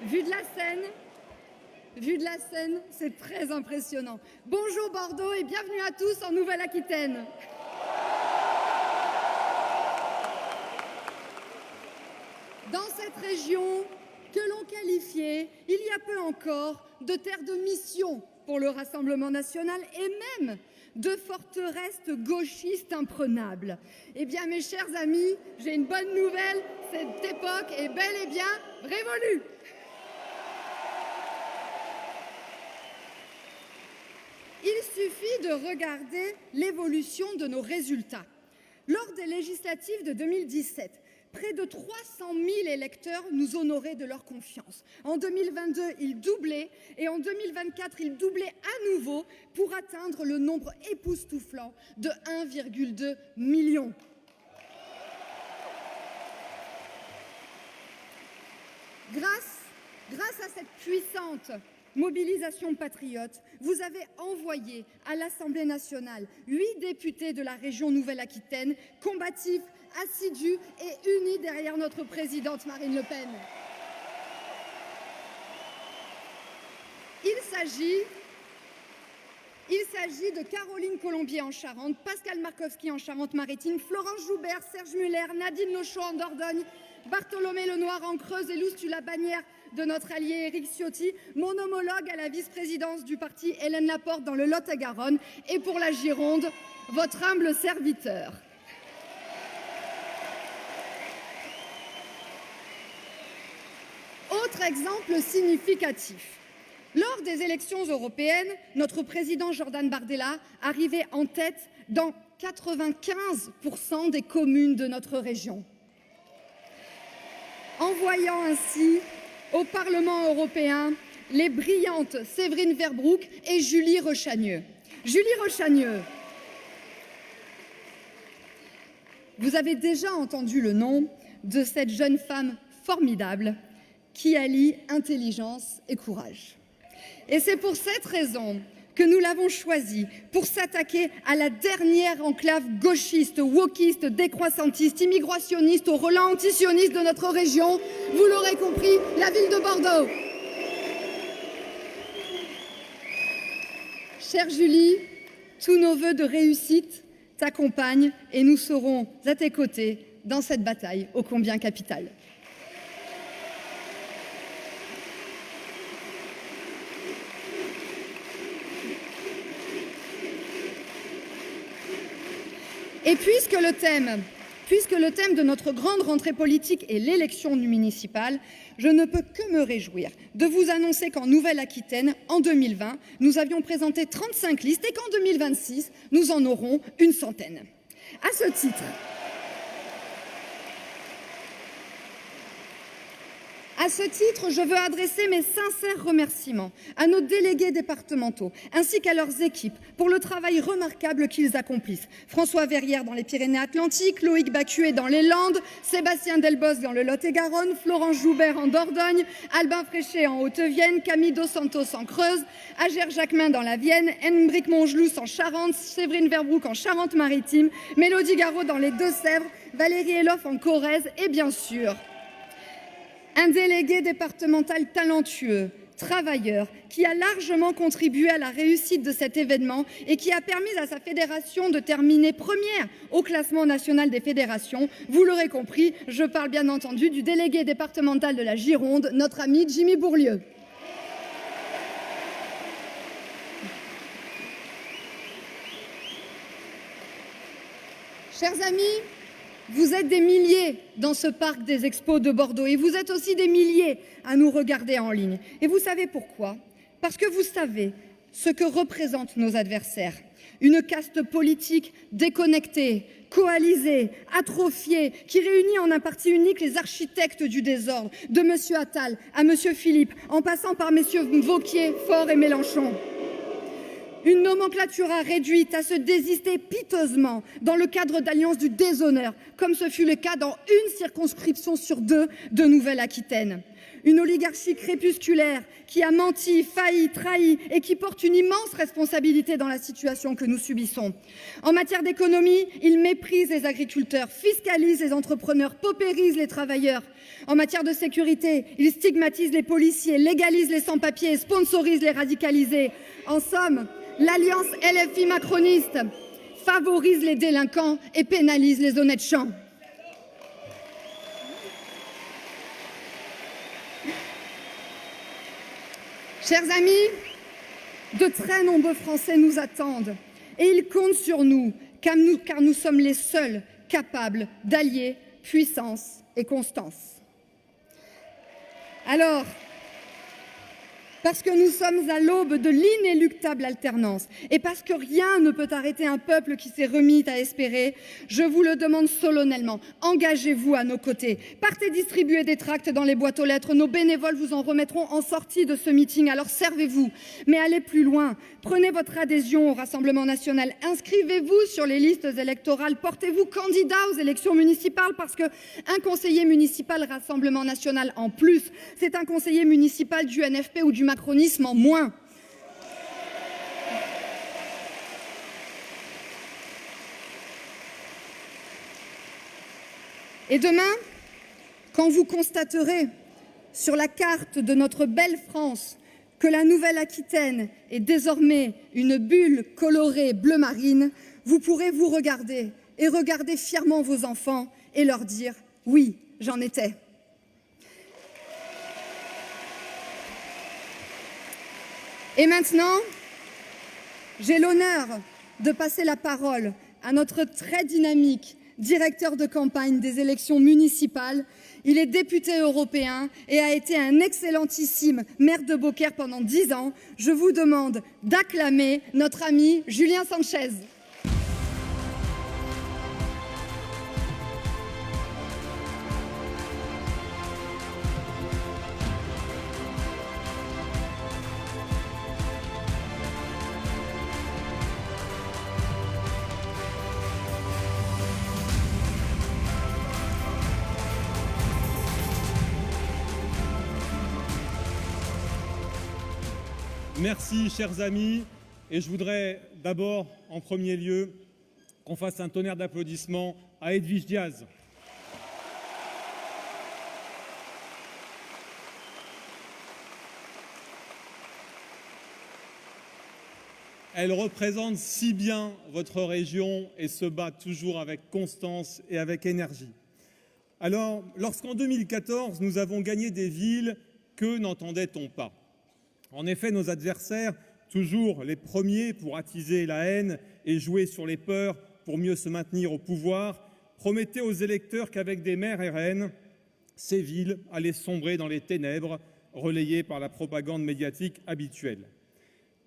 Vu de la Seine, c'est très impressionnant. Bonjour Bordeaux et bienvenue à tous en Nouvelle-Aquitaine. Dans cette région que l'on qualifiait, il y a peu encore, de terre de mission pour le Rassemblement national et même de forteresse gauchiste imprenable. Eh bien, mes chers amis, j'ai une bonne nouvelle, cette époque est bel et bien révolue. Il suffit de regarder l'évolution de nos résultats. Lors des législatives de 2017, près de 300 000 électeurs nous honoraient de leur confiance. En 2022, ils doublaient et en 2024, ils doublaient à nouveau pour atteindre le nombre époustouflant de 1,2 million. Grâce à cette puissante mobilisation patriote, vous avez envoyé à l'Assemblée nationale 8 députés de la région Nouvelle-Aquitaine, combatifs, assidus et unis derrière notre présidente Marine Le Pen. Il s'agit de Caroline Colombier en Charente, Pascal Markowski en Charente-Maritime, Florence Joubert, Serge Muller, Nadine Lochot en Dordogne, Bartholomé Lenoir en Creuse et Loustul-la-Bannière de notre allié Éric Ciotti, mon homologue à la vice-présidence du parti Hélène Laporte dans le Lot-et-Garonne et pour la Gironde, votre humble serviteur. Autre exemple significatif. Lors des élections européennes, notre président Jordan Bardella arrivait en tête dans 95% des communes de notre région, envoyant ainsi au Parlement européen les brillantes Séverine Verbroek et Julie Rechagneux. Julie Rechagneux, vous avez déjà entendu le nom de cette jeune femme formidable qui allie intelligence et courage. Et c'est pour cette raison que nous l'avons choisie pour s'attaquer à la dernière enclave gauchiste, wokiste, décroissantiste, immigrationniste, au relent antisioniste de notre région. Vous l'aurez compris, la ville de Bordeaux. Chère Julie, tous nos vœux de réussite t'accompagnent et nous serons à tes côtés dans cette bataille ô combien capitale. Et puisque le thème de notre grande rentrée politique est l'élection municipale, je ne peux que me réjouir de vous annoncer qu'en Nouvelle-Aquitaine, en 2020, nous avions présenté 35 listes et qu'en 2026, nous en aurons une centaine. À ce titre, je veux adresser mes sincères remerciements à nos délégués départementaux ainsi qu'à leurs équipes pour le travail remarquable qu'ils accomplissent. François Verrière dans les Pyrénées-Atlantiques, Loïc Bacuet dans les Landes, Sébastien Delbos dans le Lot-et-Garonne, Florence Joubert en Dordogne, Albin Fréchet en Haute-Vienne, Camille Dos Santos en Creuse, Agère Jacquemin dans la Vienne, Henbrick Mongelous en Charente, Séverine Verbroek en Charente-Maritime, Mélodie Garot dans les Deux-Sèvres, Valérie Eloff en Corrèze et bien sûr un délégué départemental talentueux, travailleur, qui a largement contribué à la réussite de cet événement et qui a permis à sa fédération de terminer première au classement national des fédérations. Vous l'aurez compris, je parle bien entendu du délégué départemental de la Gironde, notre ami Jimmy Bourlieu. Chers amis, vous êtes des milliers dans ce parc des expos de Bordeaux et vous êtes aussi des milliers à nous regarder en ligne. Et vous savez pourquoi? Parce que vous savez ce que représentent nos adversaires. Une caste politique déconnectée, coalisée, atrophiée, qui réunit en un parti unique les architectes du désordre, de M. Attal à M. Philippe, en passant par MM. Wauquiez, Faure et Mélenchon. Une nomenclature réduite à se désister piteusement dans le cadre d'alliances du déshonneur, comme ce fut le cas dans une circonscription sur 2 de Nouvelle-Aquitaine. Une oligarchie crépusculaire qui a menti, failli, trahi et qui porte une immense responsabilité dans la situation que nous subissons. En matière d'économie, il méprise les agriculteurs, fiscalise les entrepreneurs, paupérise les travailleurs. En matière de sécurité, il stigmatise les policiers, légalise les sans-papiers et sponsorise les radicalisés. En somme, l'alliance LFI macroniste favorise les délinquants et pénalise les honnêtes gens. Chers amis, de très nombreux Français nous attendent et ils comptent sur nous car nous sommes les seuls capables d'allier puissance et constance. Alors, parce que nous sommes à l'aube de l'inéluctable alternance et parce que rien ne peut arrêter un peuple qui s'est remis à espérer, je vous le demande solennellement, engagez-vous à nos côtés. Partez distribuer des tracts dans les boîtes aux lettres, nos bénévoles vous en remettront en sortie de ce meeting, alors servez-vous. Mais allez plus loin, prenez votre adhésion au Rassemblement national, inscrivez-vous sur les listes électorales, portez-vous candidat aux élections municipales parce qu'un conseiller municipal Rassemblement national en plus, c'est un conseiller municipal du NFP ou du macronisme en moins. Et demain, quand vous constaterez sur la carte de notre belle France que la Nouvelle-Aquitaine est désormais une bulle colorée bleu marine, vous pourrez vous regarder et regarder fièrement vos enfants et leur dire « Oui, j'en étais ». Et maintenant, j'ai l'honneur de passer la parole à notre très dynamique directeur de campagne des élections municipales. Il est député européen et a été un excellentissime maire de Beaucaire pendant 10 ans. Je vous demande d'acclamer notre ami Julien Sanchez. Merci, chers amis. Et je voudrais d'abord, en premier lieu, qu'on fasse un tonnerre d'applaudissements à Edwige Diaz. Elle représente si bien votre région et se bat toujours avec constance et avec énergie. Alors, lorsqu'en 2014, nous avons gagné des villes, que n'entendait-on pas ? En effet, nos adversaires, toujours les premiers pour attiser la haine et jouer sur les peurs pour mieux se maintenir au pouvoir, promettaient aux électeurs qu'avec des maires RN, ces villes allaient sombrer dans les ténèbres, relayées par la propagande médiatique habituelle.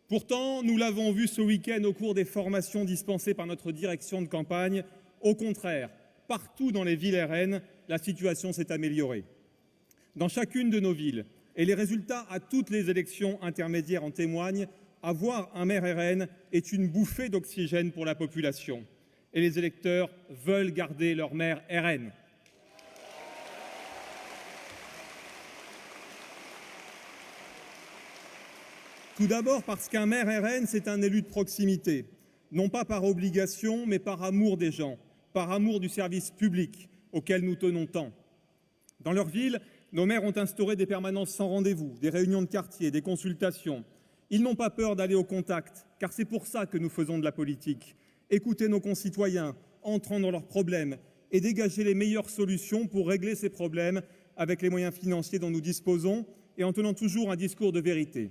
Pourtant, nous l'avons vu ce week-end au cours des formations dispensées par notre direction de campagne. Au contraire, partout dans les villes RN, la situation s'est améliorée. Dans chacune de nos villes, et les résultats à toutes les élections intermédiaires en témoignent, avoir un maire RN est une bouffée d'oxygène pour la population. Et les électeurs veulent garder leur maire RN. Tout d'abord parce qu'un maire RN, c'est un élu de proximité, non pas par obligation, mais par amour des gens, par amour du service public auquel nous tenons tant. Dans leur ville, nos maires ont instauré des permanences sans rendez-vous, des réunions de quartier, des consultations. Ils n'ont pas peur d'aller au contact, car c'est pour ça que nous faisons de la politique. Écouter nos concitoyens, entrer dans leurs problèmes et dégager les meilleures solutions pour régler ces problèmes avec les moyens financiers dont nous disposons et en tenant toujours un discours de vérité.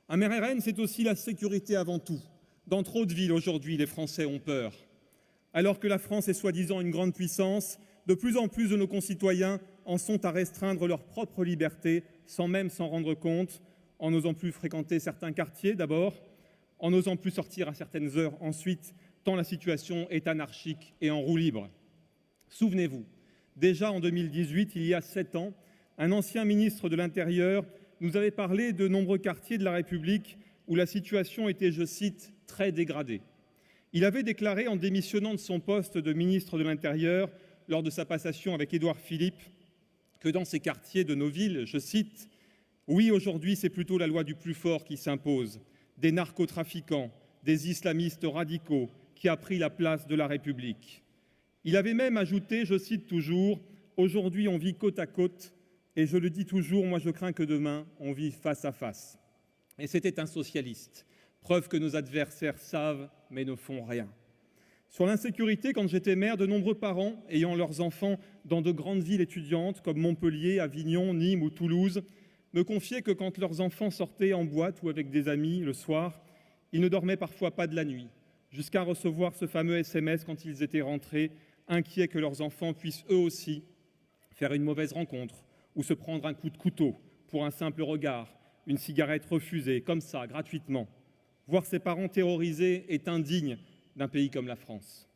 Un maire RN, c'est aussi la sécurité avant tout. Dans trop de villes aujourd'hui, les Français ont peur. Alors que la France est soi-disant une grande puissance, de plus en plus de nos concitoyens en sont à restreindre leur propre liberté sans même s'en rendre compte, en n'osant plus fréquenter certains quartiers d'abord, en n'osant plus sortir à certaines heures ensuite, tant la situation est anarchique et en roue libre. Souvenez-vous, déjà en 2018, il y a 7 ans, un ancien ministre de l'Intérieur nous avait parlé de nombreux quartiers de la République où la situation était, je cite, « très dégradée ». Il avait déclaré en démissionnant de son poste de ministre de l'Intérieur lors de sa passation avec Édouard Philippe que dans ces quartiers de nos villes, je cite, « Oui, aujourd'hui, c'est plutôt la loi du plus fort qui s'impose, des narcotrafiquants, des islamistes radicaux, qui a pris la place de la République. » Il avait même ajouté, je cite toujours, « Aujourd'hui, on vit côte à côte, et je le dis toujours, moi je crains que demain, on vive face à face. » Et c'était un socialiste, preuve que nos adversaires savent, mais ne font rien. Sur l'insécurité, quand j'étais maire, de nombreux parents ayant leurs enfants dans de grandes villes étudiantes comme Montpellier, Avignon, Nîmes ou Toulouse me confiaient que quand leurs enfants sortaient en boîte ou avec des amis le soir, ils ne dormaient parfois pas de la nuit, jusqu'à recevoir ce fameux SMS quand ils étaient rentrés, inquiets que leurs enfants puissent eux aussi faire une mauvaise rencontre ou se prendre un coup de couteau pour un simple regard, une cigarette refusée, comme ça, gratuitement. Voir ses parents terrorisés est indigne d'un pays comme la France.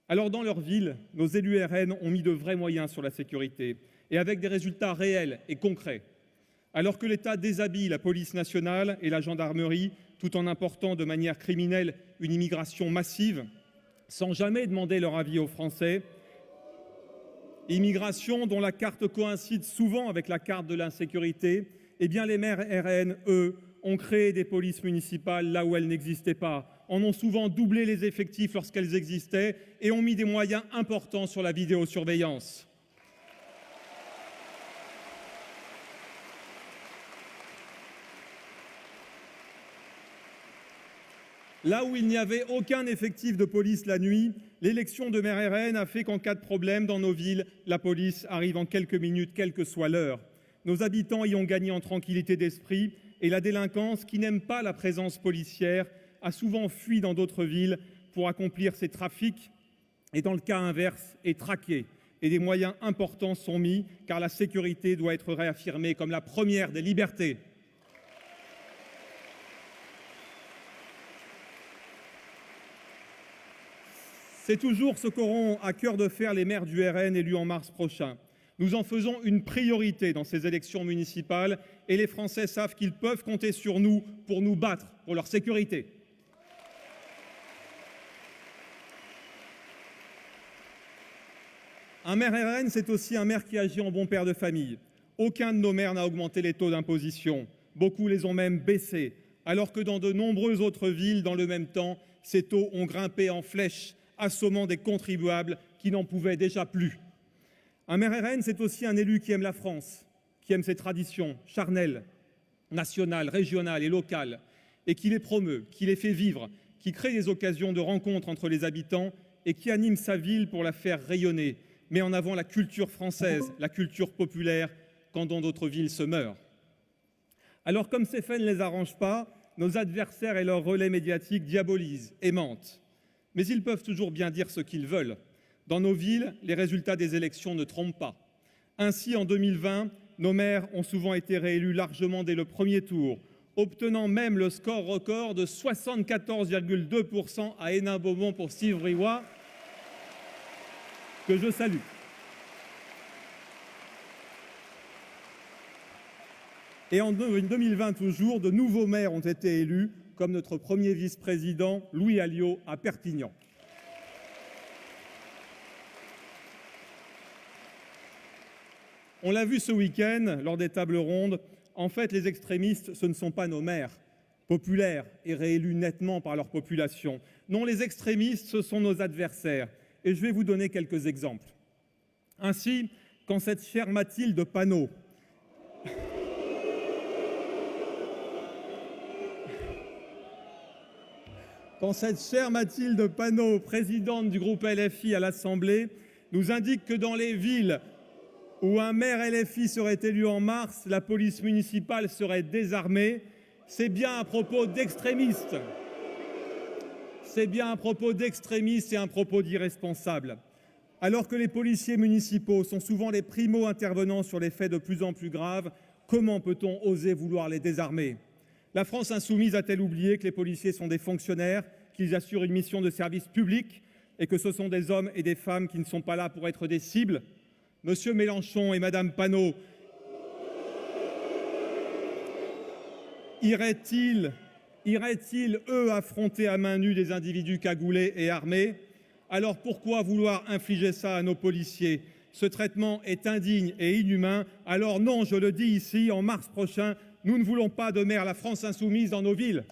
Alors dans leur ville, nos élus RN ont mis de vrais moyens sur la sécurité et avec des résultats réels et concrets. Alors que l'État déshabille la police nationale et la gendarmerie tout en important de manière criminelle une immigration massive, sans jamais demander leur avis aux Français, immigration dont la carte coïncide souvent avec la carte de l'insécurité, eh bien les maires RN, eux, ont créé des polices municipales là où elles n'existaient pas, en ont souvent doublé les effectifs lorsqu'elles existaient et ont mis des moyens importants sur la vidéosurveillance. Là où il n'y avait aucun effectif de police la nuit, l'élection de maire RN a fait qu'en cas de problème dans nos villes, la police arrive en quelques minutes, quelle que soit l'heure. Nos habitants y ont gagné en tranquillité d'esprit et la délinquance, qui n'aime pas la présence policière, a souvent fui dans d'autres villes pour accomplir ses trafics et, dans le cas inverse, est traquée. Et des moyens importants sont mis, car la sécurité doit être réaffirmée comme la première des libertés. C'est toujours ce qu'auront à cœur de faire les maires du RN élus en mars prochain. Nous en faisons une priorité dans ces élections municipales et les Français savent qu'ils peuvent compter sur nous pour nous battre pour leur sécurité. Un maire RN, c'est aussi un maire qui agit en bon père de famille. Aucun de nos maires n'a augmenté les taux d'imposition. Beaucoup les ont même baissés, alors que dans de nombreuses autres villes, dans le même temps, ces taux ont grimpé en flèche, assommant des contribuables qui n'en pouvaient déjà plus. Un maire RN, c'est aussi un élu qui aime la France, qui aime ses traditions charnelles, nationales, régionales et locales, et qui les promeut, qui les fait vivre, qui crée des occasions de rencontres entre les habitants et qui anime sa ville pour la faire rayonner, met en avant la culture française, la culture populaire, quand dans d'autres villes se meurent. Alors, comme ces faits ne les arrangent pas, nos adversaires et leurs relais médiatiques diabolisent et mentent. Mais ils peuvent toujours bien dire ce qu'ils veulent. Dans nos villes, les résultats des élections ne trompent pas. Ainsi, en 2020, nos maires ont souvent été réélus largement dès le premier tour, obtenant même le score record de 74,2% à Hénin-Beaumont pour Steve Briouat, que je salue. Et en 2020 toujours, de nouveaux maires ont été élus, comme notre premier vice-président Louis Alliot à Perpignan. On l'a vu ce week-end lors des tables rondes, en fait les extrémistes, ce ne sont pas nos maires, populaires et réélus nettement par leur population. Non, les extrémistes, ce sont nos adversaires. Et je vais vous donner quelques exemples. Ainsi, quand cette chère Mathilde Panot présidente du groupe LFI à l'Assemblée, nous indique que dans les villes où un maire LFI serait élu en mars, la police municipale serait désarmée, c'est bien un propos d'extrémistes. C'est bien un propos d'extrémistes et un propos d'irresponsables. Alors que les policiers municipaux sont souvent les primo-intervenants sur les faits de plus en plus graves, comment peut-on oser vouloir les désarmer? La France insoumise a-t-elle oublié que les policiers sont des fonctionnaires, qu'ils assurent une mission de service public et que ce sont des hommes et des femmes qui ne sont pas là pour être des cibles? Monsieur Mélenchon et Madame Panot, iraient-ils, eux, affronter à main nue des individus cagoulés et armés? Alors pourquoi vouloir infliger ça à nos policiers? Ce traitement est indigne et inhumain. Alors non, je le dis ici, en mars prochain, nous ne voulons pas de maire La France insoumise dans nos villes.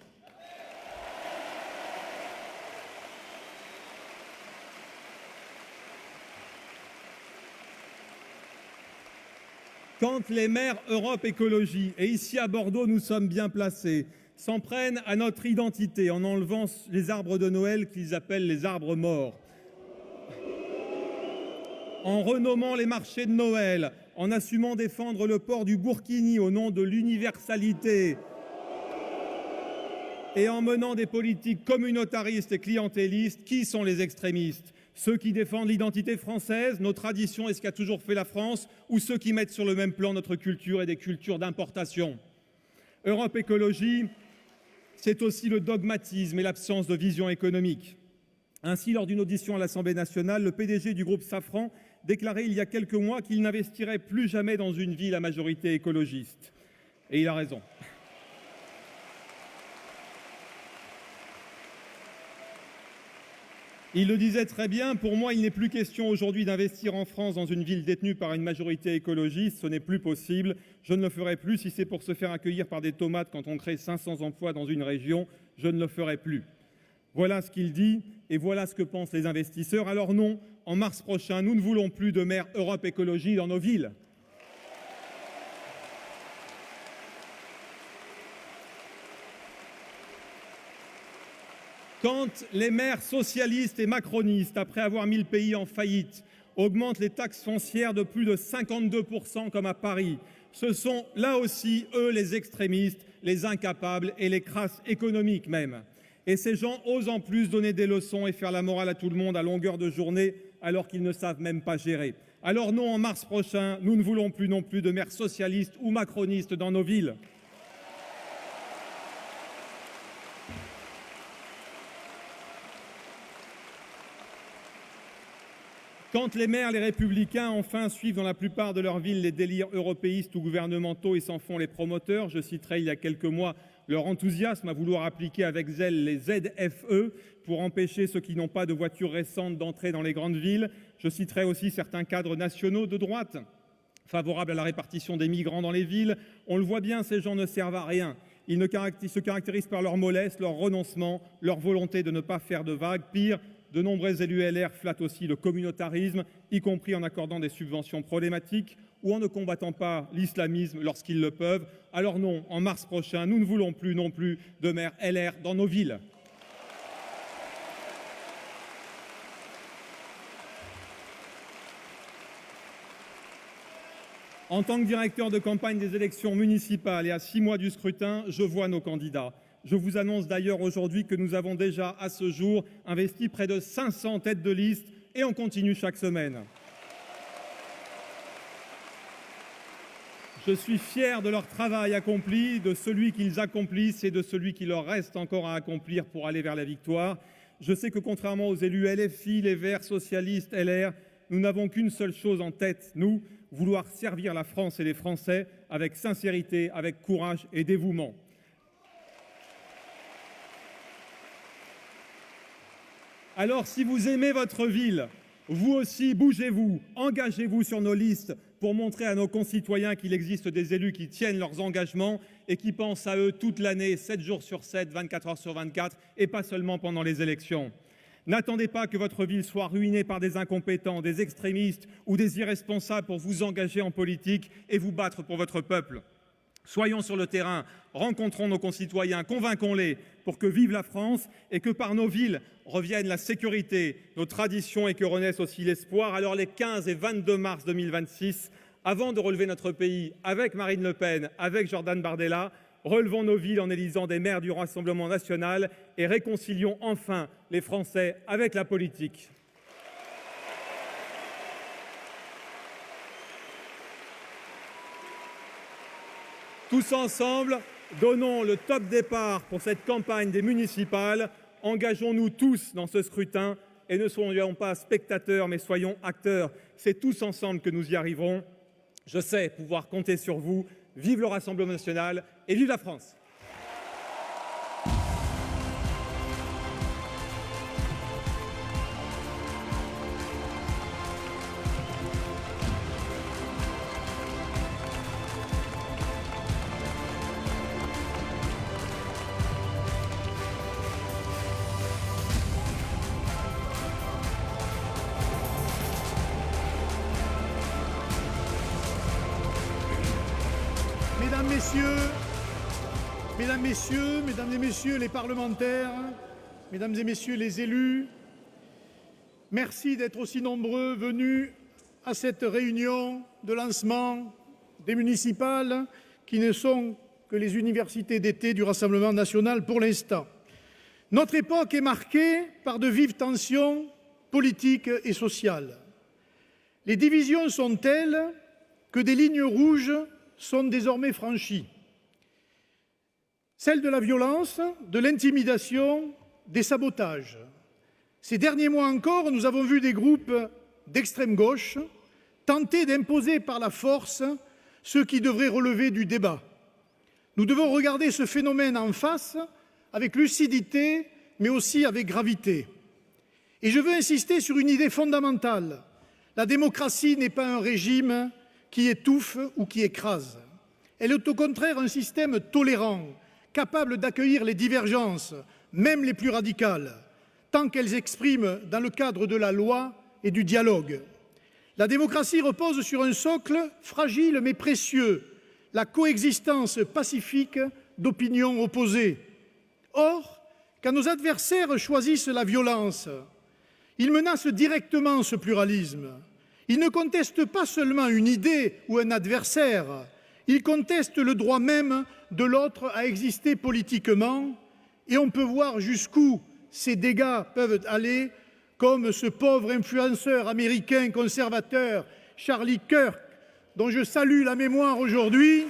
Quand les maires Europe Écologie, et ici à Bordeaux nous sommes bien placés, s'en prennent à notre identité en enlevant les arbres de Noël qu'ils appellent les arbres morts, en renommant les marchés de Noël, en assumant défendre le port du burkini au nom de l'universalité et en menant des politiques communautaristes et clientélistes, qui sont les extrémistes ? Ceux qui défendent l'identité française, nos traditions et ce qu'a toujours fait la France, ou ceux qui mettent sur le même plan notre culture et des cultures d'importation ? Europe Écologie, c'est aussi le dogmatisme et l'absence de vision économique. Ainsi, lors d'une audition à l'Assemblée nationale, le PDG du groupe Safran déclarait il y a quelques mois qu'il n'investirait plus jamais dans une ville à majorité écologiste. Et il a raison. Il le disait très bien, pour moi, il n'est plus question aujourd'hui d'investir en France dans une ville détenue par une majorité écologiste, ce n'est plus possible. Je ne le ferai plus. Si c'est pour se faire accueillir par des tomates quand on crée 500 emplois dans une région, je ne le ferai plus. Voilà ce qu'il dit et voilà ce que pensent les investisseurs. Alors non, en mars prochain, nous ne voulons plus de maire Europe Écologie dans nos villes. Quand les maires socialistes et macronistes, après avoir mis le pays en faillite, augmentent les taxes foncières de plus de 52% comme à Paris, ce sont là aussi, eux, les extrémistes, les incapables et les crasses économiques même. Et ces gens osent en plus donner des leçons et faire la morale à tout le monde à longueur de journée alors qu'ils ne savent même pas gérer. Alors non, en mars prochain, nous ne voulons plus non plus de maires socialistes ou macronistes dans nos villes. Quand les maires, les républicains, enfin suivent dans la plupart de leurs villes les délires européistes ou gouvernementaux et s'en font les promoteurs, je citerai il y a quelques mois leur enthousiasme à vouloir appliquer avec zèle les ZFE pour empêcher ceux qui n'ont pas de voiture récente d'entrer dans les grandes villes. Je citerai aussi certains cadres nationaux de droite favorables à la répartition des migrants dans les villes. On le voit bien, ces gens ne servent à rien. Ils se caractérisent par leur mollesse, leur renoncement, leur volonté de ne pas faire de vagues. Pire, de nombreux élus LR flattent aussi le communautarisme, y compris en accordant des subventions problématiques ou en ne combattant pas l'islamisme lorsqu'ils le peuvent. Alors non, en mars prochain, nous ne voulons plus non plus de maires LR dans nos villes. En tant que directeur de campagne des élections municipales et à 6 mois du scrutin, je vois nos candidats. Je vous annonce d'ailleurs aujourd'hui que nous avons déjà, à ce jour, investi près de 500 têtes de liste et on continue chaque semaine. Je suis fier de leur travail accompli, de celui qu'ils accomplissent et de celui qu'il leur reste encore à accomplir pour aller vers la victoire. Je sais que contrairement aux élus LFI, les Verts, socialistes, LR, nous n'avons qu'une seule chose en tête, nous, vouloir servir la France et les Français avec sincérité, avec courage et dévouement. Alors, si vous aimez votre ville, vous aussi, bougez-vous, engagez-vous sur nos listes pour montrer à nos concitoyens qu'il existe des élus qui tiennent leurs engagements et qui pensent à eux toute l'année, 7 jours sur 7, 24 heures sur 24, et pas seulement pendant les élections. N'attendez pas que votre ville soit ruinée par des incompétents, des extrémistes ou des irresponsables pour vous engager en politique et vous battre pour votre peuple. Soyons sur le terrain, rencontrons nos concitoyens, convainquons-les pour que vive la France et que par nos villes revienne la sécurité, nos traditions et que renaisse aussi l'espoir. Alors les 15 et 22 mars 2026, avant de relever notre pays avec Marine Le Pen, avec Jordan Bardella, relevons nos villes en élisant des maires du Rassemblement national et réconcilions enfin les Français avec la politique. Tous ensemble, donnons le top départ pour cette campagne des municipales. Engageons-nous tous dans ce scrutin et ne soyons pas spectateurs, mais soyons acteurs. C'est tous ensemble que nous y arriverons. Je sais pouvoir compter sur vous. Vive le Rassemblement national et vive la France! et messieurs les parlementaires, mesdames et messieurs les élus, merci d'être aussi nombreux venus à cette réunion de lancement des municipales qui ne sont que les universités d'été du Rassemblement national pour l'instant. Notre époque est marquée par de vives tensions politiques et sociales. Les divisions sont telles que des lignes rouges sont désormais franchies. Celle de la violence, de l'intimidation, des sabotages. Ces derniers mois encore, nous avons vu des groupes d'extrême gauche tenter d'imposer par la force ce qui devrait relever du débat. Nous devons regarder ce phénomène en face avec lucidité, mais aussi avec gravité. Et je veux insister sur une idée fondamentale. La démocratie n'est pas un régime qui étouffe ou qui écrase. Elle est au contraire un système tolérant, capable d'accueillir les divergences, même les plus radicales, tant qu'elles s'expriment dans le cadre de la loi et du dialogue. La démocratie repose sur un socle fragile mais précieux, la coexistence pacifique d'opinions opposées. Or, quand nos adversaires choisissent la violence, ils menacent directement ce pluralisme. Ils ne contestent pas seulement une idée ou un adversaire, ils contestent le droit même de l'autre à exister politiquement, et on peut voir jusqu'où ces dégâts peuvent aller, comme ce pauvre influenceur américain conservateur, Charlie Kirk, dont je salue la mémoire aujourd'hui.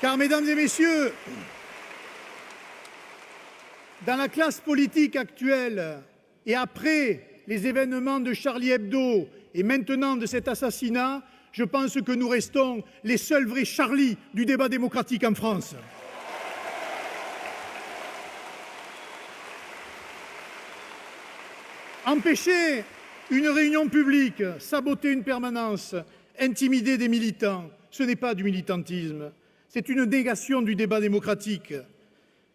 Car, mesdames et messieurs, dans la classe politique actuelle et après les événements de Charlie Hebdo et maintenant de cet assassinat, je pense que nous restons les seuls vrais Charlie du débat démocratique en France. Empêcher une réunion publique, saboter une permanence, intimider des militants, ce n'est pas du militantisme, c'est une négation du débat démocratique.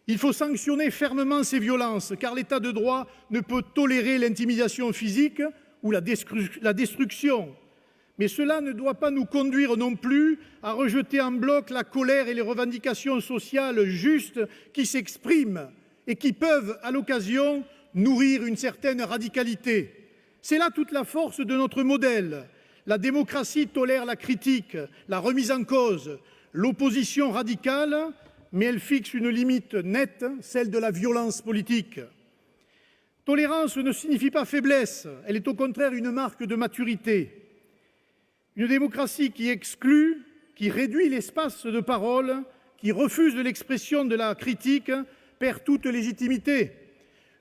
Il faut sanctionner fermement ces violences, car l'État de droit ne peut tolérer l'intimidation physique ou la destruction. Mais cela ne doit pas nous conduire non plus à rejeter en bloc la colère et les revendications sociales justes qui s'expriment et qui peuvent, à l'occasion, nourrir une certaine radicalité. C'est là toute la force de notre modèle. La démocratie tolère la critique, la remise en cause, l'opposition radicale, mais elle fixe une limite nette, celle de la violence politique. Tolérance ne signifie pas faiblesse, elle est au contraire une marque de maturité. Une démocratie qui exclut, qui réduit l'espace de parole, qui refuse l'expression de la critique, perd toute légitimité.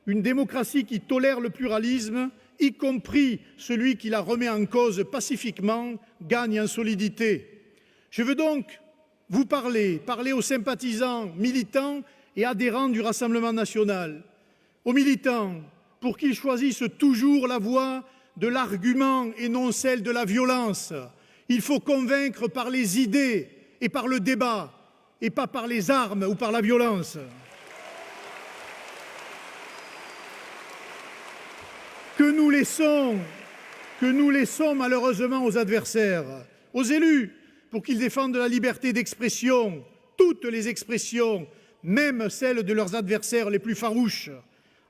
Une démocratie qui tolère le pluralisme, y compris celui qui la remet en cause pacifiquement, gagne en solidité. Je veux donc vous parler aux sympathisants, militants et adhérents du Rassemblement national, aux militants pour qu'ils choisissent toujours la voie de l'argument et non celle de la violence. Il faut convaincre par les idées et par le débat, et pas par les armes ou par la violence. Que nous laissons malheureusement aux adversaires, aux élus, pour qu'ils défendent la liberté d'expression, toutes les expressions, même celles de leurs adversaires les plus farouches.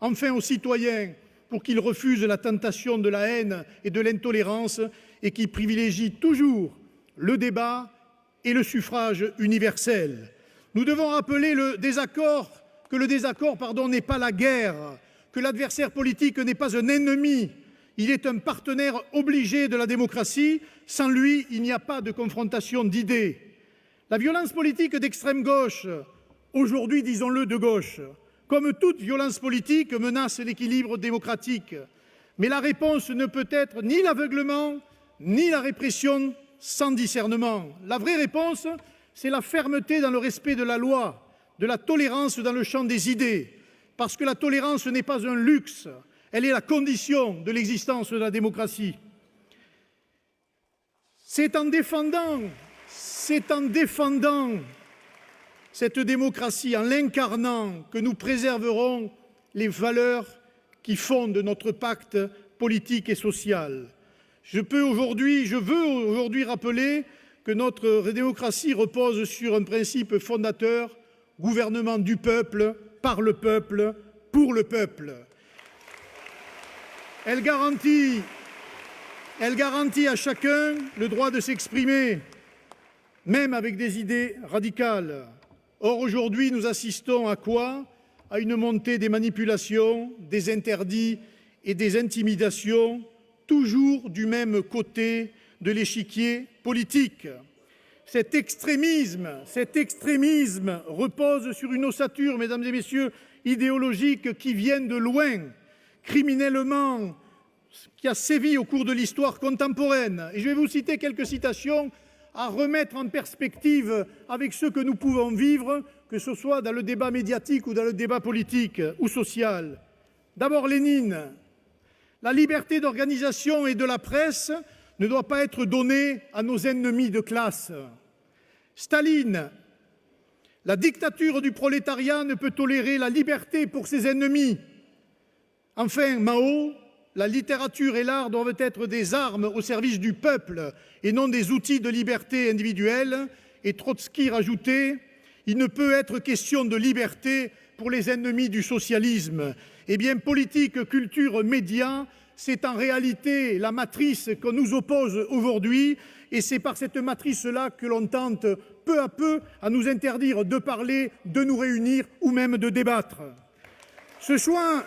Enfin, aux citoyens, pour qu'ils refusent la tentation de la haine et de l'intolérance et qui privilégient toujours le débat et le suffrage universel. Nous devons rappeler que le désaccord n'est pas la guerre, que l'adversaire politique n'est pas un ennemi, il est un partenaire obligé de la démocratie. Sans lui, il n'y a pas de confrontation d'idées. La violence politique d'extrême gauche, aujourd'hui disons-le de gauche, comme toute violence politique, menace l'équilibre démocratique. Mais la réponse ne peut être ni l'aveuglement, ni la répression sans discernement. La vraie réponse, c'est la fermeté dans le respect de la loi, de la tolérance dans le champ des idées. Parce que la tolérance n'est pas un luxe, elle est la condition de l'existence de la démocratie. C'est en défendant cette démocratie, en l'incarnant, que nous préserverons les valeurs qui fondent notre pacte politique et sociale. Je veux aujourd'hui rappeler que notre démocratie repose sur un principe fondateur, gouvernement du peuple, par le peuple, pour le peuple. Elle garantit à chacun le droit de s'exprimer, même avec des idées radicales. Or, aujourd'hui, nous assistons à quoi? À une montée des manipulations, des interdits et des intimidations, toujours du même côté de l'échiquier politique. Cet extrémisme repose sur une ossature, mesdames et messieurs, idéologique qui vient de loin, criminellement, qui a sévi au cours de l'histoire contemporaine. Et je vais vous citer quelques citations à remettre en perspective avec ce que nous pouvons vivre, que ce soit dans le débat médiatique ou dans le débat politique ou social. D'abord, Lénine. La liberté d'organisation et de la presse ne doit pas être donnée à nos ennemis de classe. Staline. La dictature du prolétariat ne peut tolérer la liberté pour ses ennemis. Enfin, Mao. La littérature et l'art doivent être des armes au service du peuple et non des outils de liberté individuelle. Et Trotsky rajoutait « Il ne peut être question de liberté pour les ennemis du socialisme ». Eh bien, politique, culture, médias, c'est en réalité la matrice qu'on nous oppose aujourd'hui et c'est par cette matrice-là que l'on tente peu à peu à nous interdire de parler, de nous réunir ou même de débattre. Ce choix...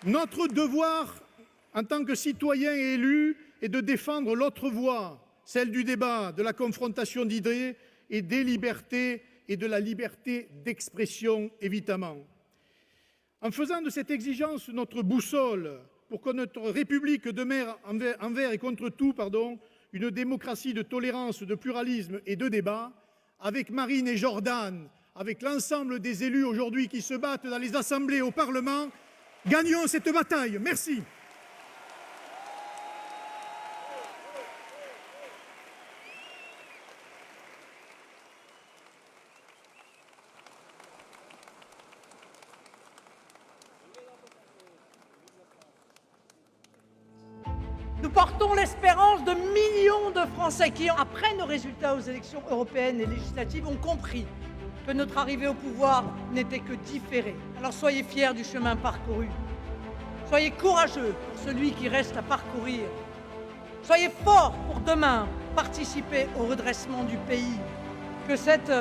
Notre devoir, en tant que citoyens et élus, est de défendre l'autre voie, celle du débat, de la confrontation d'idées et des libertés et de la liberté d'expression, évidemment. En faisant de cette exigence notre boussole pour que notre République demeure envers et contre tout, une démocratie de tolérance, de pluralisme et de débat, avec Marine et Jordan, avec l'ensemble des élus aujourd'hui qui se battent dans les assemblées au Parlement, gagnons cette bataille. Merci. Nous portons l'espérance de millions de Français qui, après nos résultats aux élections européennes et législatives, ont compris que notre arrivée au pouvoir n'était que différée. Alors soyez fiers du chemin parcouru. Soyez courageux pour celui qui reste à parcourir. Soyez forts pour demain participer au redressement du pays. Que cette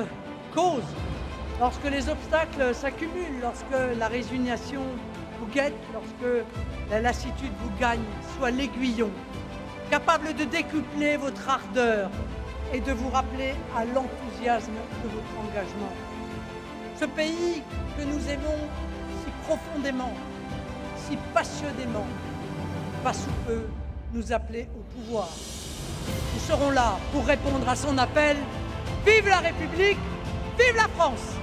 cause, lorsque les obstacles s'accumulent, lorsque la résignation vous guette, lorsque la lassitude vous gagne, soit l'aiguillon, capable de décupler votre ardeur et de vous rappeler à l'enthousiasme de votre engagement. Ce pays que nous aimons si profondément, si passionnément, va sous peu nous appeler au pouvoir. Nous serons là pour répondre à son appel. Vive la République, vive la France!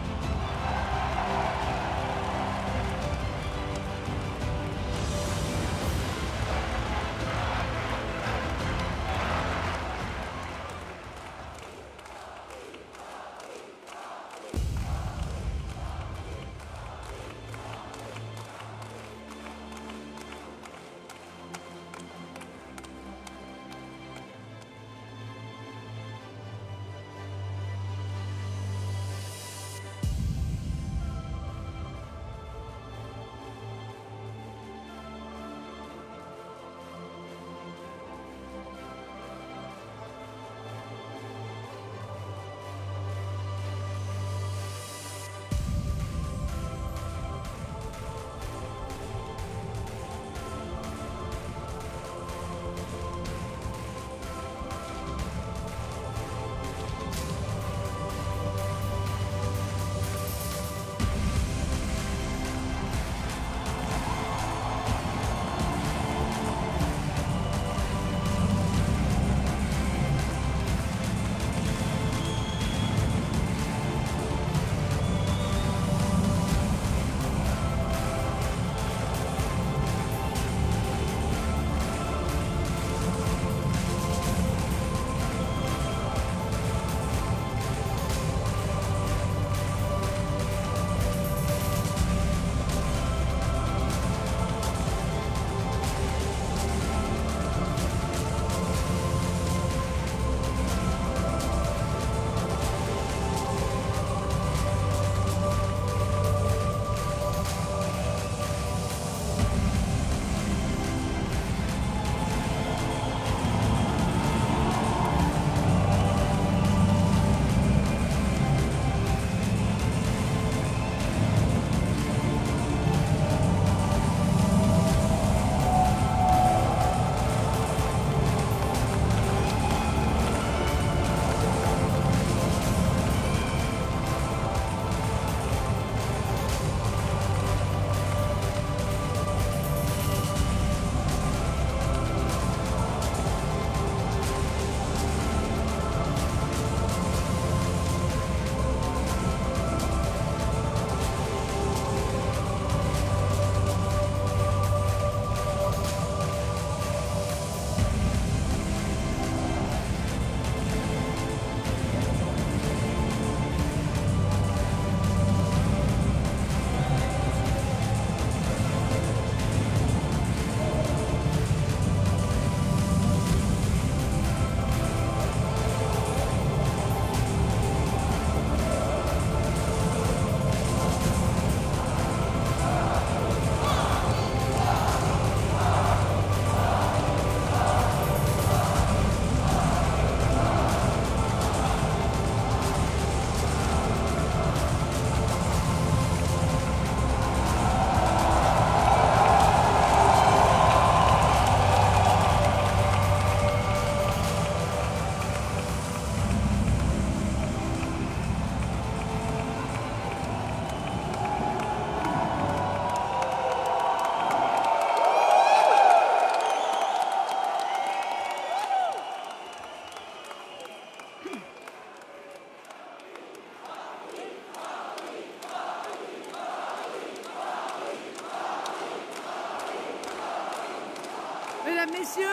Mesdames, Messieurs,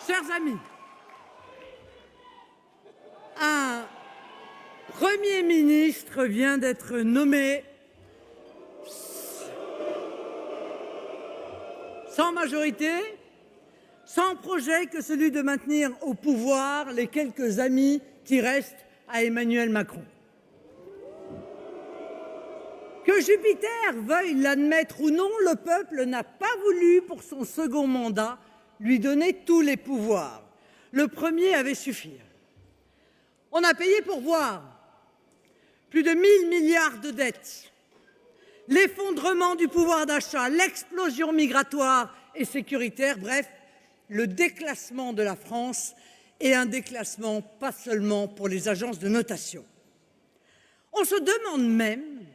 chers amis, un Premier ministre vient d'être nommé sans majorité, sans projet que celui de maintenir au pouvoir les quelques amis qui restent à Emmanuel Macron. Que Jupiter veuille l'admettre ou non, le peuple n'a pas voulu, pour son second mandat, lui donner tous les pouvoirs. Le premier avait suffi. On a payé pour voir. Plus de 1 000 milliards de dettes, l'effondrement du pouvoir d'achat, l'explosion migratoire et sécuritaire, bref, le déclassement de la France et un déclassement pas seulement pour les agences de notation. On se demande même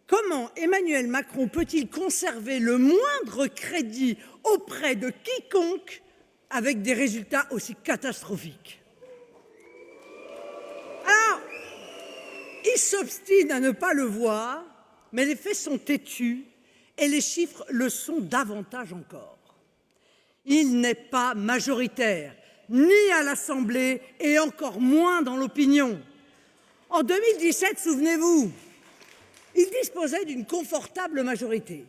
comment Emmanuel Macron peut-il conserver le moindre crédit auprès de quiconque avec des résultats aussi catastrophiques. Alors, il s'obstine à ne pas le voir, mais les faits sont têtus et les chiffres le sont davantage encore. Il n'est pas majoritaire, ni à l'Assemblée et encore moins dans l'opinion. En 2017, souvenez-vous, il disposait d'une confortable majorité.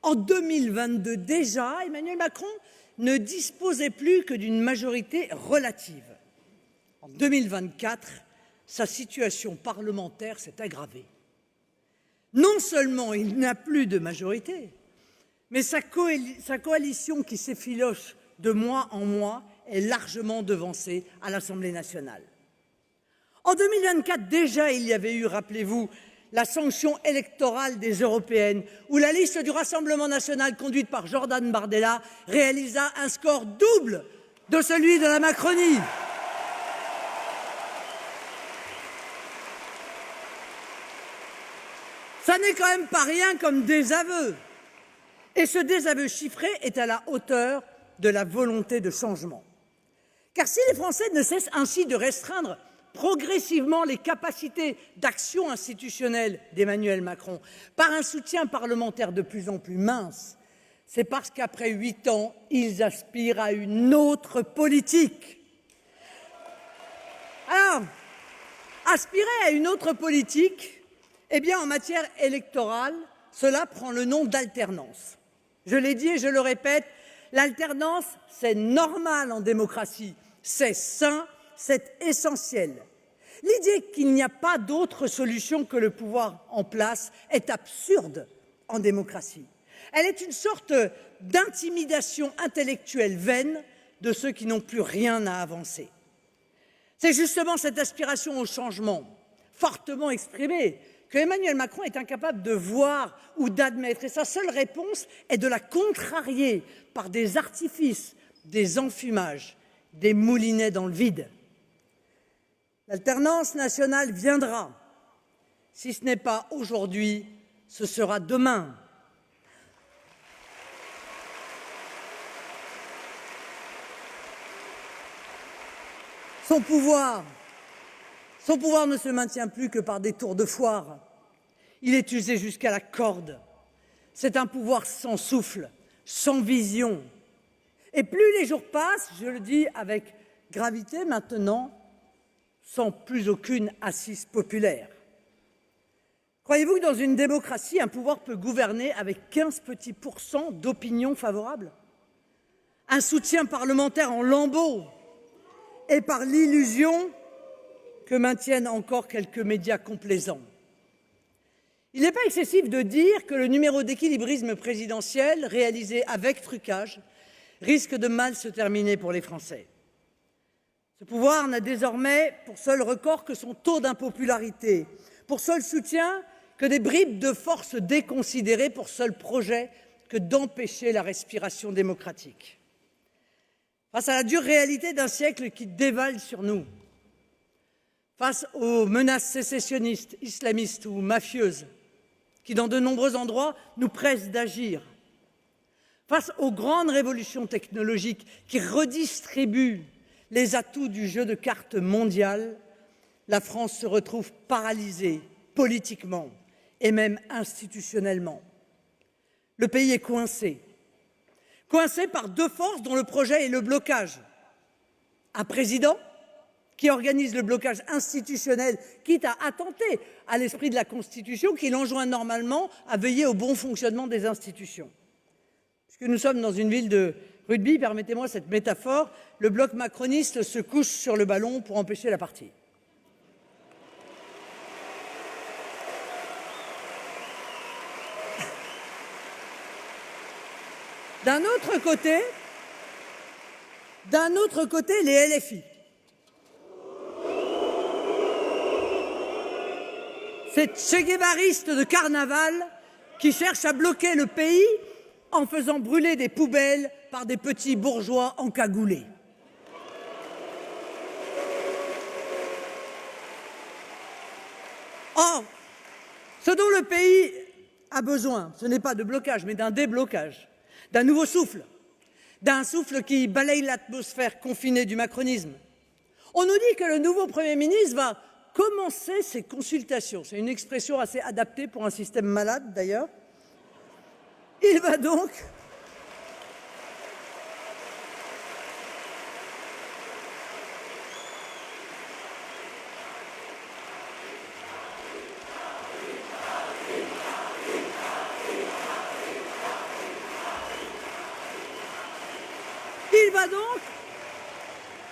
En 2022, déjà, Emmanuel Macron ne disposait plus que d'une majorité relative. En 2024, sa situation parlementaire s'est aggravée. Non seulement il n'a plus de majorité, mais sa coalition qui s'effiloche de mois en mois est largement devancée à l'Assemblée nationale. En 2024, déjà, il y avait eu, rappelez-vous, la sanction électorale des européennes, où la liste du Rassemblement national, conduite par Jordan Bardella, réalisa un score double de celui de la Macronie. Ça n'est quand même pas rien comme désaveu. Et ce désaveu chiffré est à la hauteur de la volonté de changement. Car si les Français ne cessent ainsi de restreindre progressivement les capacités d'action institutionnelle d'Emmanuel Macron par un soutien parlementaire de plus en plus mince, c'est parce qu'après 8 ans, ils aspirent à une autre politique. Alors, aspirer à une autre politique, eh bien, en matière électorale, cela prend le nom d'alternance. Je l'ai dit et je le répète, l'alternance, c'est normal en démocratie, c'est sain, c'est essentiel. L'idée qu'il n'y a pas d'autre solution que le pouvoir en place est absurde en démocratie. Elle est une sorte d'intimidation intellectuelle vaine de ceux qui n'ont plus rien à avancer. C'est justement cette aspiration au changement, fortement exprimée, que Emmanuel Macron est incapable de voir ou d'admettre. Et sa seule réponse est de la contrarier par des artifices, des enfumages, des moulinets dans le vide. L'alternance nationale viendra. Si ce n'est pas aujourd'hui, ce sera demain. Son pouvoir ne se maintient plus que par des tours de foire. Il est usé jusqu'à la corde. C'est un pouvoir sans souffle, sans vision. Et plus les jours passent, je le dis avec gravité maintenant, sans plus aucune assise populaire. Croyez-vous que dans une démocratie, un pouvoir peut gouverner avec 15 petits % d'opinion favorable? Un soutien parlementaire en lambeaux et par l'illusion que maintiennent encore quelques médias complaisants. Il n'est pas excessif de dire que le numéro d'équilibrisme présidentiel réalisé avec trucage risque de mal se terminer pour les Français. Ce pouvoir n'a désormais pour seul record que son taux d'impopularité, pour seul soutien que des bribes de force déconsidérées, pour seul projet que d'empêcher la respiration démocratique. Face à la dure réalité d'un siècle qui dévale sur nous, face aux menaces sécessionnistes, islamistes ou mafieuses, qui dans de nombreux endroits nous pressent d'agir, face aux grandes révolutions technologiques qui redistribuent les atouts du jeu de cartes mondial, la France se retrouve paralysée politiquement et même institutionnellement. Le pays est coincé coincé par deux forces dont le projet est le blocage. Un président qui organise le blocage institutionnel, quitte à attenter à l'esprit de la Constitution, qui l'enjoint normalement à veiller au bon fonctionnement des institutions. Puisque nous sommes dans une ville de rugby, permettez-moi cette métaphore, le bloc macroniste se couche sur le ballon pour empêcher la partie. D'un autre côté, les LFI. Ces tchéguévaristes de carnaval qui cherchent à bloquer le pays en faisant brûler des poubelles par des petits bourgeois encagoulés. Or, ce dont le pays a besoin, ce n'est pas de blocage, mais d'un déblocage, d'un nouveau souffle, d'un souffle qui balaye l'atmosphère confinée du macronisme. On nous dit que le nouveau Premier ministre va commencer ses consultations. C'est une expression assez adaptée pour un système malade, d'ailleurs. Il va donc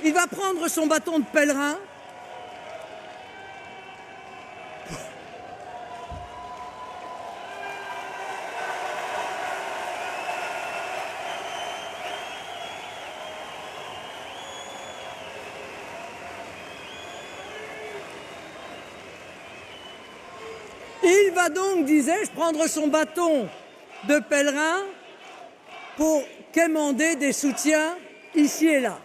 il va prendre son bâton de pèlerin Il va donc, disais-je, prendre son bâton de pèlerin pour quémander des soutiens ici et là.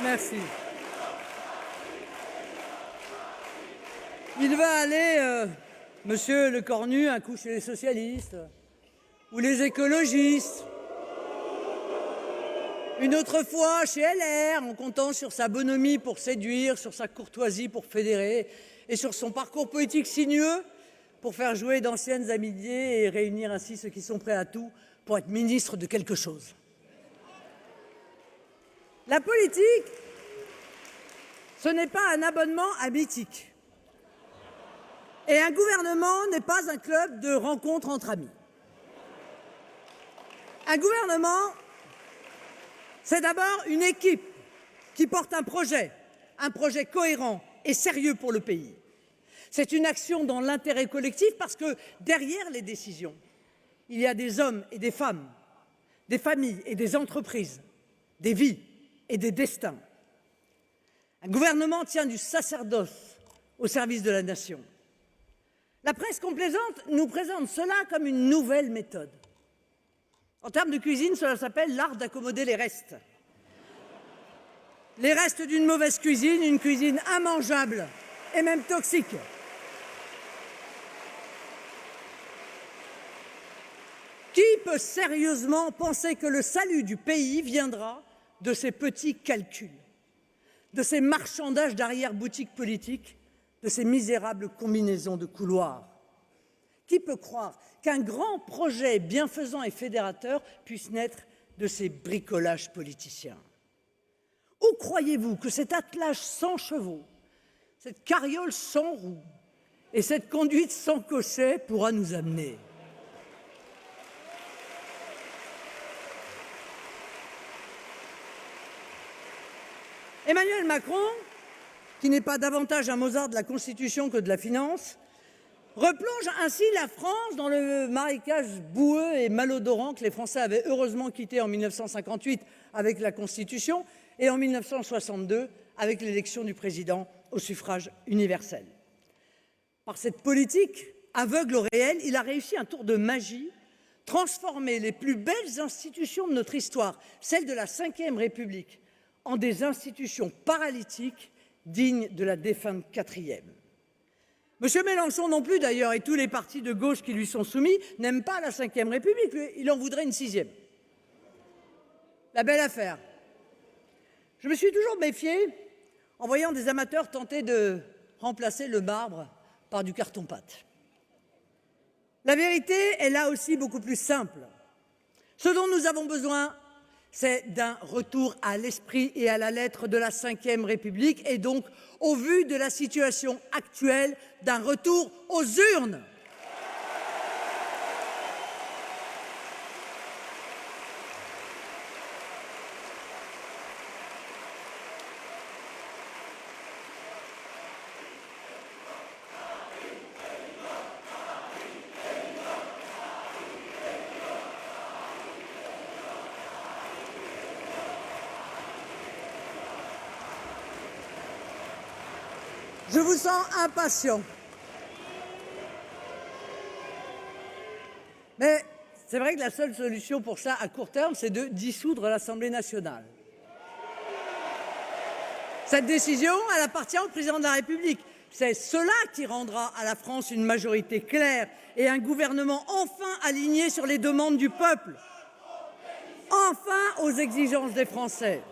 Merci. Il va aller, monsieur Le Cornu, un coup chez les socialistes ou les écologistes, une autre fois chez LR, en comptant sur sa bonhomie pour séduire, sur sa courtoisie pour fédérer et sur son parcours politique sinueux pour faire jouer d'anciennes amitiés et réunir ainsi ceux qui sont prêts à tout pour être ministre de quelque chose. La politique, ce n'est pas un abonnement à mythique. Et un gouvernement n'est pas un club de rencontres entre amis. Un gouvernement, c'est d'abord une équipe qui porte un projet cohérent et sérieux pour le pays. C'est une action dans l'intérêt collectif parce que derrière les décisions, il y a des hommes et des femmes, des familles et des entreprises, des vies et des destins. Un gouvernement tient du sacerdoce au service de la nation. La presse complaisante nous présente cela comme une nouvelle méthode. En termes de cuisine, cela s'appelle l'art d'accommoder les restes. Les restes d'une mauvaise cuisine, une cuisine immangeable et même toxique. Qui peut sérieusement penser que le salut du pays viendra de ces petits calculs, de ces marchandages d'arrière-boutique politique, de ces misérables combinaisons de couloirs? Qui peut croire qu'un grand projet bienfaisant et fédérateur puisse naître de ces bricolages politiciens? Où croyez-vous que cet attelage sans chevaux, cette carriole sans roues et cette conduite sans cocher pourra nous amener? Emmanuel Macron, qui n'est pas davantage un Mozart de la Constitution que de la finance, replonge ainsi la France dans le marécage boueux et malodorant que les Français avaient heureusement quitté en 1958 avec la Constitution et en 1962 avec l'élection du président au suffrage universel. Par cette politique aveugle au réel, il a réussi un tour de magie, transformer les plus belles institutions de notre histoire, celles de la Ve République, en des institutions paralytiques dignes de la défunte 4e. M. Mélenchon non plus, d'ailleurs, et tous les partis de gauche qui lui sont soumis, n'aiment pas la Ve République. Il en voudrait une 6e. La belle affaire. Je me suis toujours méfiée en voyant des amateurs tenter de remplacer le marbre par du carton-pâte. La vérité est là aussi beaucoup plus simple. Ce dont nous avons besoin, c'est d'un retour à l'esprit et à la lettre de la Ve République et donc, au vu de la situation actuelle, d'un retour aux urnes. Je vous sens impatient. Mais c'est vrai que la seule solution pour ça, à court terme, c'est de dissoudre l'Assemblée nationale. Cette décision, elle appartient au président de la République. C'est cela qui rendra à la France une majorité claire et un gouvernement enfin aligné sur les demandes du peuple, enfin aux exigences des Français.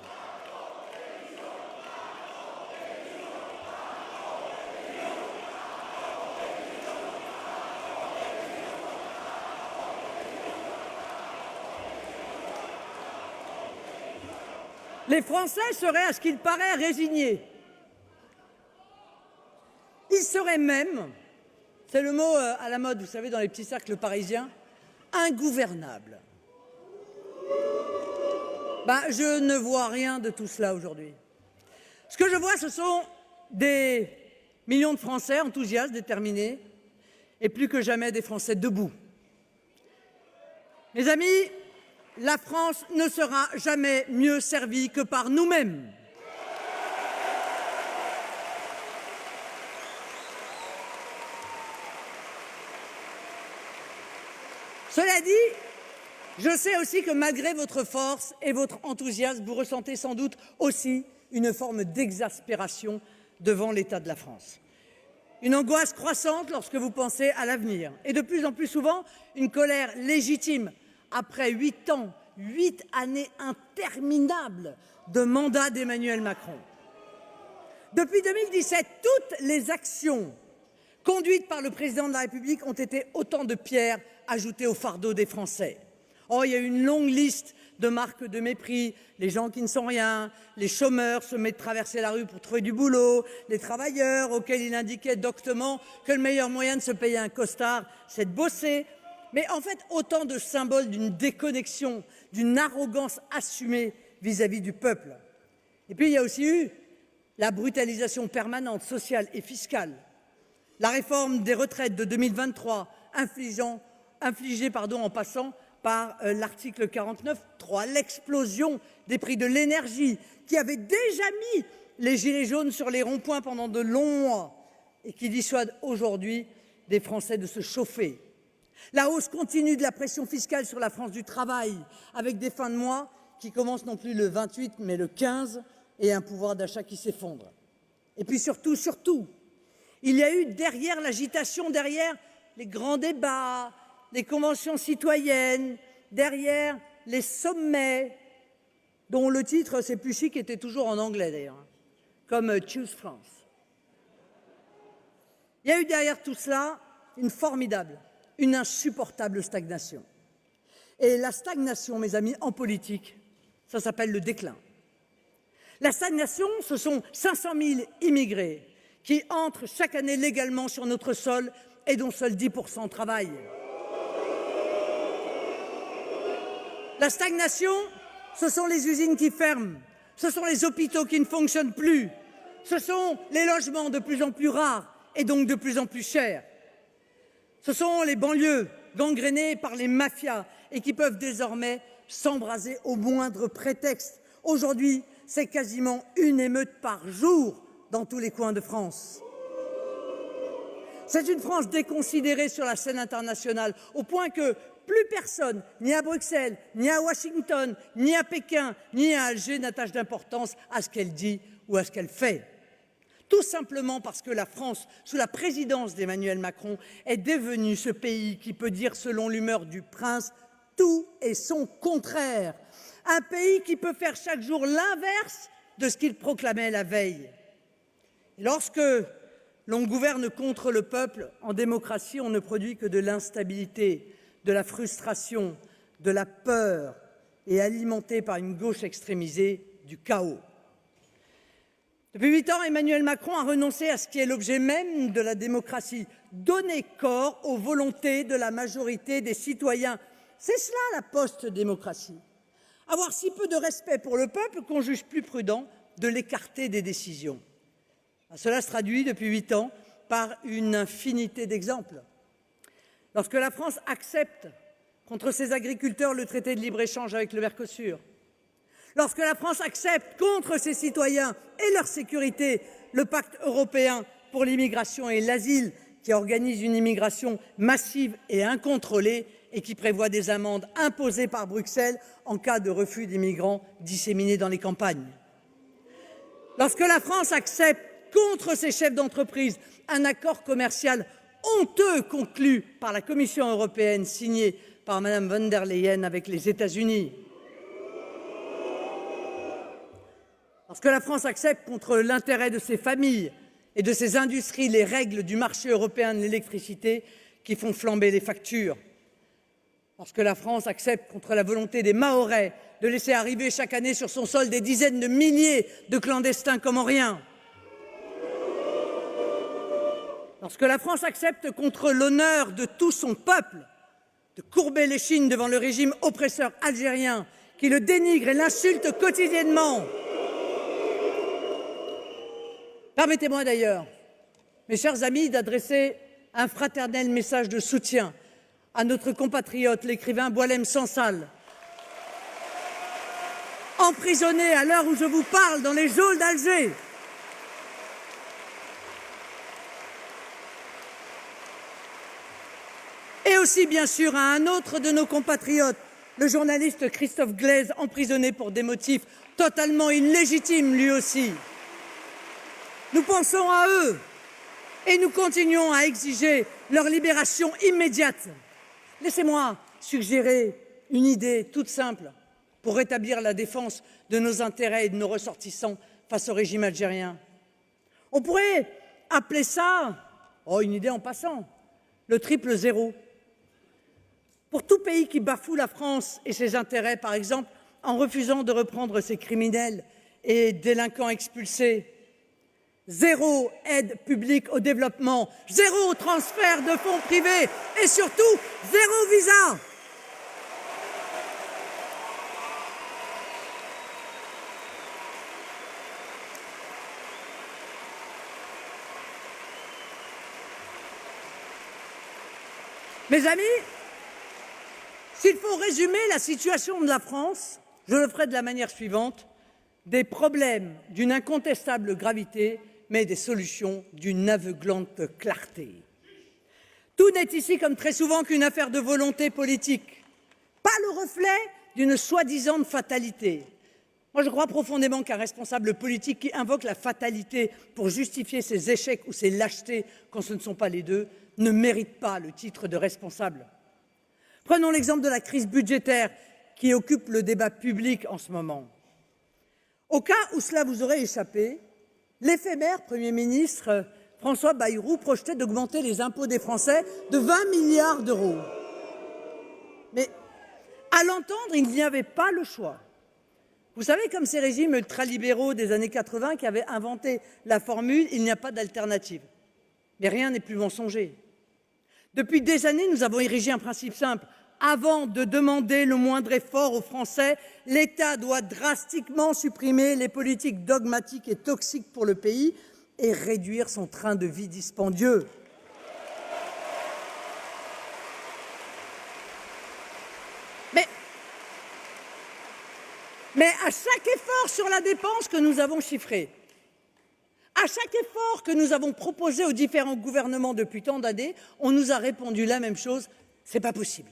Les Français seraient, à ce qu'il paraît, résignés. Ils seraient même, c'est le mot à la mode, vous savez, dans les petits cercles parisiens, ingouvernables. Je ne vois rien de tout cela aujourd'hui. Ce que je vois, ce sont des millions de Français enthousiastes, déterminés, et plus que jamais des Français debout. Mes amis, la France ne sera jamais mieux servie que par nous-mêmes. Cela dit, je sais aussi que malgré votre force et votre enthousiasme, vous ressentez sans doute aussi une forme d'exaspération devant l'état de la France. Une angoisse croissante lorsque vous pensez à l'avenir et de plus en plus souvent une colère légitime après 8 ans, 8 années interminables de mandat d'Emmanuel Macron. Depuis 2017, toutes les actions conduites par le président de la République ont été autant de pierres ajoutées au fardeau des Français. Oh, il y a une longue liste de marques de mépris, les gens qui ne sont rien, les chômeurs se mettent à traverser la rue pour trouver du boulot, les travailleurs auxquels il indiquait doctement que le meilleur moyen de se payer un costard, c'est de bosser. Mais en fait, autant de symboles d'une déconnexion, d'une arrogance assumée vis-à-vis du peuple. Et puis, il y a aussi eu la brutalisation permanente, sociale et fiscale. La réforme des retraites de 2023, infligée en passant par l'article 49.3, l'explosion des prix de l'énergie qui avait déjà mis les gilets jaunes sur les ronds-points pendant de longs mois et qui dissuade aujourd'hui des Français de se chauffer. La hausse continue de la pression fiscale sur la France du travail, avec des fins de mois qui commencent non plus le 28 mais le 15 et un pouvoir d'achat qui s'effondre. Et puis surtout, il y a eu derrière l'agitation, derrière les grands débats, les conventions citoyennes, derrière les sommets, dont le titre, c'est plus chic, était toujours en anglais d'ailleurs, comme Choose France. Il y a eu derrière tout cela une formidable, une insupportable stagnation. Et la stagnation, mes amis, en politique, ça s'appelle le déclin. La stagnation, ce sont 500 000 immigrés qui entrent chaque année légalement sur notre sol et dont seuls 10% travaillent. La stagnation, ce sont les usines qui ferment, ce sont les hôpitaux qui ne fonctionnent plus, ce sont les logements de plus en plus rares et donc de plus en plus chers. Ce sont les banlieues gangrénées par les mafias et qui peuvent désormais s'embraser au moindre prétexte. Aujourd'hui, c'est quasiment une émeute par jour dans tous les coins de France. C'est une France déconsidérée sur la scène internationale, au point que plus personne, ni à Bruxelles, ni à Washington, ni à Pékin, ni à Alger, n'attache d'importance à ce qu'elle dit ou à ce qu'elle fait. Tout simplement parce que la France, sous la présidence d'Emmanuel Macron, est devenue ce pays qui peut dire, selon l'humeur du prince, tout et son contraire. Un pays qui peut faire chaque jour l'inverse de ce qu'il proclamait la veille. Et lorsque l'on gouverne contre le peuple, en démocratie, on ne produit que de l'instabilité, de la frustration, de la peur et alimenté par une gauche extrémisée, du chaos. Depuis 8 ans, Emmanuel Macron a renoncé à ce qui est l'objet même de la démocratie, donner corps aux volontés de la majorité des citoyens. C'est cela la post-démocratie. Avoir si peu de respect pour le peuple qu'on juge plus prudent de l'écarter des décisions. Cela se traduit depuis 8 ans par une infinité d'exemples. Lorsque la France accepte contre ses agriculteurs le traité de libre-échange avec le Mercosur, lorsque la France accepte contre ses citoyens et leur sécurité le pacte européen pour l'immigration et l'asile, qui organise une immigration massive et incontrôlée et qui prévoit des amendes imposées par Bruxelles en cas de refus d'immigrants disséminés dans les campagnes. Lorsque la France accepte contre ses chefs d'entreprise un accord commercial honteux conclu par la Commission européenne, signé par Mme von der Leyen avec les États-Unis. Lorsque la France accepte contre l'intérêt de ses familles et de ses industries les règles du marché européen de l'électricité qui font flamber les factures. Lorsque la France accepte contre la volonté des Mahorais de laisser arriver chaque année sur son sol des dizaines de milliers de clandestins comme en rien. Lorsque la France accepte contre l'honneur de tout son peuple de courber l'échine devant le régime oppresseur algérien qui le dénigre et l'insulte quotidiennement. Permettez-moi d'ailleurs, mes chers amis, d'adresser un fraternel message de soutien à notre compatriote, l'écrivain Boualem Sansal, emprisonné à l'heure où je vous parle dans les geôles d'Alger. Et aussi, bien sûr, à un autre de nos compatriotes, le journaliste Christophe Glaise, emprisonné pour des motifs totalement illégitimes lui aussi. Nous pensons à eux et nous continuons à exiger leur libération immédiate. Laissez-moi suggérer une idée toute simple pour rétablir la défense de nos intérêts et de nos ressortissants face au régime algérien. On pourrait appeler ça, une idée en passant, le triple zéro. Pour tout pays qui bafoue la France et ses intérêts, par exemple, en refusant de reprendre ses criminels et délinquants expulsés, 0 aide publique au développement, 0 transfert de fonds privés et surtout 0 visa. Mes amis, s'il faut résumer la situation de la France, je le ferai de la manière suivante: des problèmes d'une incontestable gravité, mais des solutions d'une aveuglante clarté. Tout n'est ici, comme très souvent, qu'une affaire de volonté politique, pas le reflet d'une soi-disant fatalité. Moi, je crois profondément qu'un responsable politique qui invoque la fatalité pour justifier ses échecs ou ses lâchetés, quand ce ne sont pas les deux, ne mérite pas le titre de responsable. Prenons l'exemple de la crise budgétaire qui occupe le débat public en ce moment. Au cas où cela vous aurait échappé, l'éphémère Premier ministre François Bayrou projetait d'augmenter les impôts des Français de 20 milliards d'euros. Mais à l'entendre, il n'y avait pas le choix. Vous savez, comme ces régimes ultralibéraux des années 80 qui avaient inventé la formule « il n'y a pas d'alternative ». Mais rien n'est plus mensonger. Depuis des années, nous avons érigé un principe simple. Avant de demander le moindre effort aux Français, l'État doit drastiquement supprimer les politiques dogmatiques et toxiques pour le pays et réduire son train de vie dispendieux. Mais à chaque effort sur la dépense que nous avons chiffré, à chaque effort que nous avons proposé aux différents gouvernements depuis tant d'années, on nous a répondu la même chose: c'est pas possible.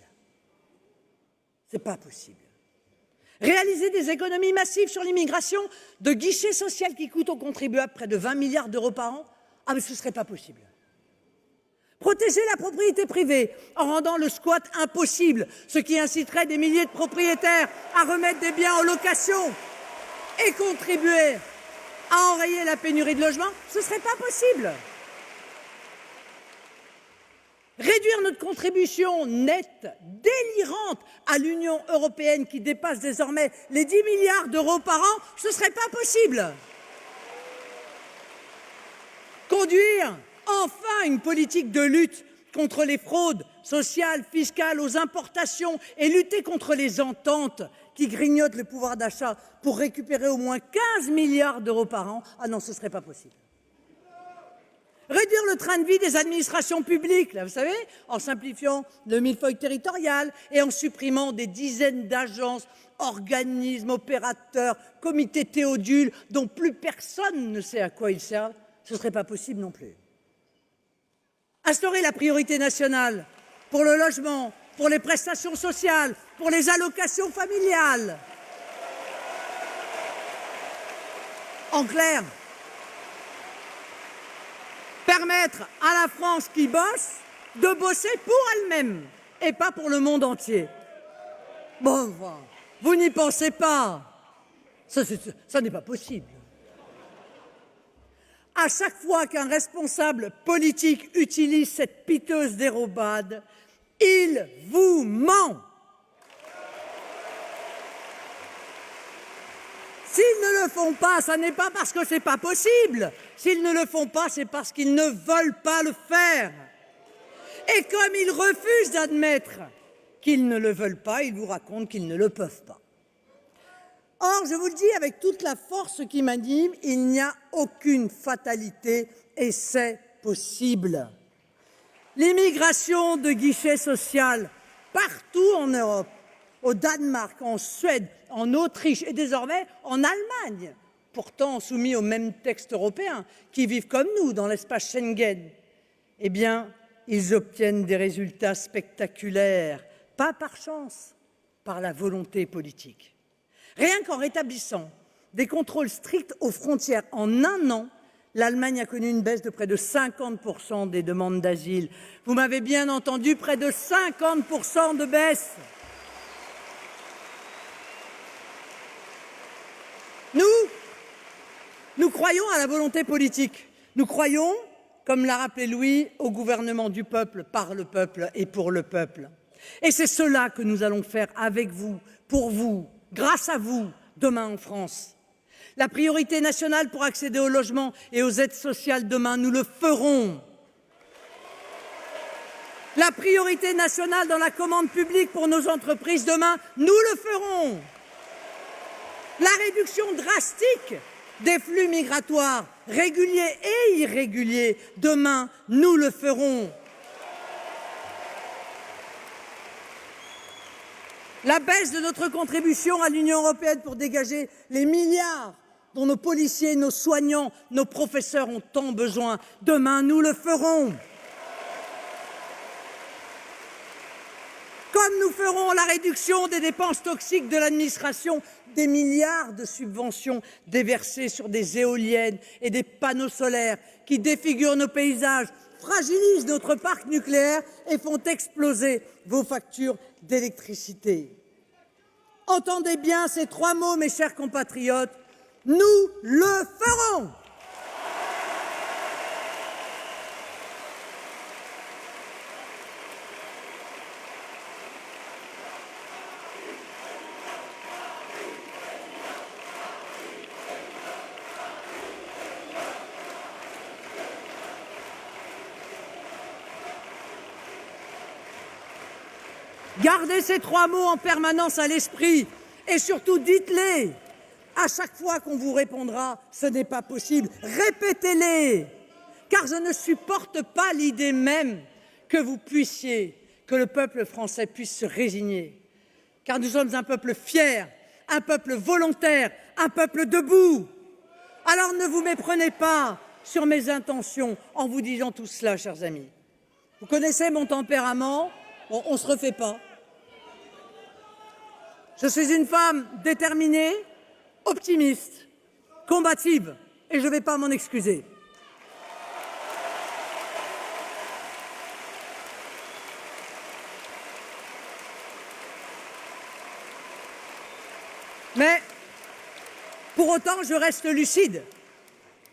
C'est pas possible. Réaliser des économies massives sur l'immigration, de guichets sociaux qui coûtent aux contribuables près de 20 milliards d'euros par an, mais ce ne serait pas possible. Protéger la propriété privée en rendant le squat impossible, ce qui inciterait des milliers de propriétaires à remettre des biens en location et contribuer à enrayer la pénurie de logements, ce ne serait pas possible. Réduire notre contribution nette délirante à l'Union européenne qui dépasse désormais les 10 milliards d'euros par an, ce ne serait pas possible. Conduire enfin une politique de lutte contre les fraudes sociales, fiscales, aux importations et lutter contre les ententes qui grignotent le pouvoir d'achat pour récupérer au moins 15 milliards d'euros par an, ah non, ce ne serait pas possible. Réduire le train de vie des administrations publiques, là, vous savez, en simplifiant le millefeuille territorial et en supprimant des dizaines d'agences, organismes, opérateurs, comités théodules dont plus personne ne sait à quoi ils servent, ce ne serait pas possible non plus. Instaurer la priorité nationale pour le logement, pour les prestations sociales, pour les allocations familiales. En clair, permettre à la France qui bosse de bosser pour elle-même et pas pour le monde entier. Bon, vous n'y pensez pas. Ça n'est pas possible. À chaque fois qu'un responsable politique utilise cette piteuse dérobade, il vous ment. S'ils ne le font pas, ce n'est pas parce que ce n'est pas possible. S'ils ne le font pas, c'est parce qu'ils ne veulent pas le faire. Et comme ils refusent d'admettre qu'ils ne le veulent pas, ils vous racontent qu'ils ne le peuvent pas. Or, je vous le dis avec toute la force qui m'anime, il n'y a aucune fatalité et c'est possible. L'immigration de guichet social partout en Europe, au Danemark, en Suède, en Autriche et désormais en Allemagne, pourtant soumis aux mêmes textes européens, qui vivent comme nous dans l'espace Schengen, eh bien, ils obtiennent des résultats spectaculaires, pas par chance, par la volonté politique. Rien qu'en rétablissant des contrôles stricts aux frontières en un an, l'Allemagne a connu une baisse de près de 50% des demandes d'asile. Vous m'avez bien entendu, près de 50% de baisse. Nous croyons à la volonté politique. Nous croyons, comme l'a rappelé Louis, au gouvernement du peuple, par le peuple et pour le peuple. Et c'est cela que nous allons faire avec vous, pour vous, grâce à vous, demain en France. La priorité nationale pour accéder au logement et aux aides sociales demain, nous le ferons. La priorité nationale dans la commande publique pour nos entreprises demain, nous le ferons. La réduction drastique des flux migratoires, réguliers et irréguliers, demain, nous le ferons. La baisse de notre contribution à l'Union européenne pour dégager les milliards dont nos policiers, nos soignants, nos professeurs ont tant besoin, demain, nous le ferons. Comme nous ferons la réduction des dépenses toxiques de l'administration, des milliards de subventions déversées sur des éoliennes et des panneaux solaires qui défigurent nos paysages, fragilisent notre parc nucléaire et font exploser vos factures d'électricité. Entendez bien ces trois mots, mes chers compatriotes, nous le ferons. Gardez ces trois mots en permanence à l'esprit et surtout dites-les. À chaque fois qu'on vous répondra « ce n'est pas possible », répétez-les. Car je ne supporte pas l'idée même que le peuple français puisse se résigner. Car nous sommes un peuple fier, un peuple volontaire, un peuple debout. Alors ne vous méprenez pas sur mes intentions en vous disant tout cela, chers amis. Vous connaissez mon tempérament, bon, on ne se refait pas. Je suis une femme déterminée, optimiste, combative, et je ne vais pas m'en excuser. Mais, pour autant, je reste lucide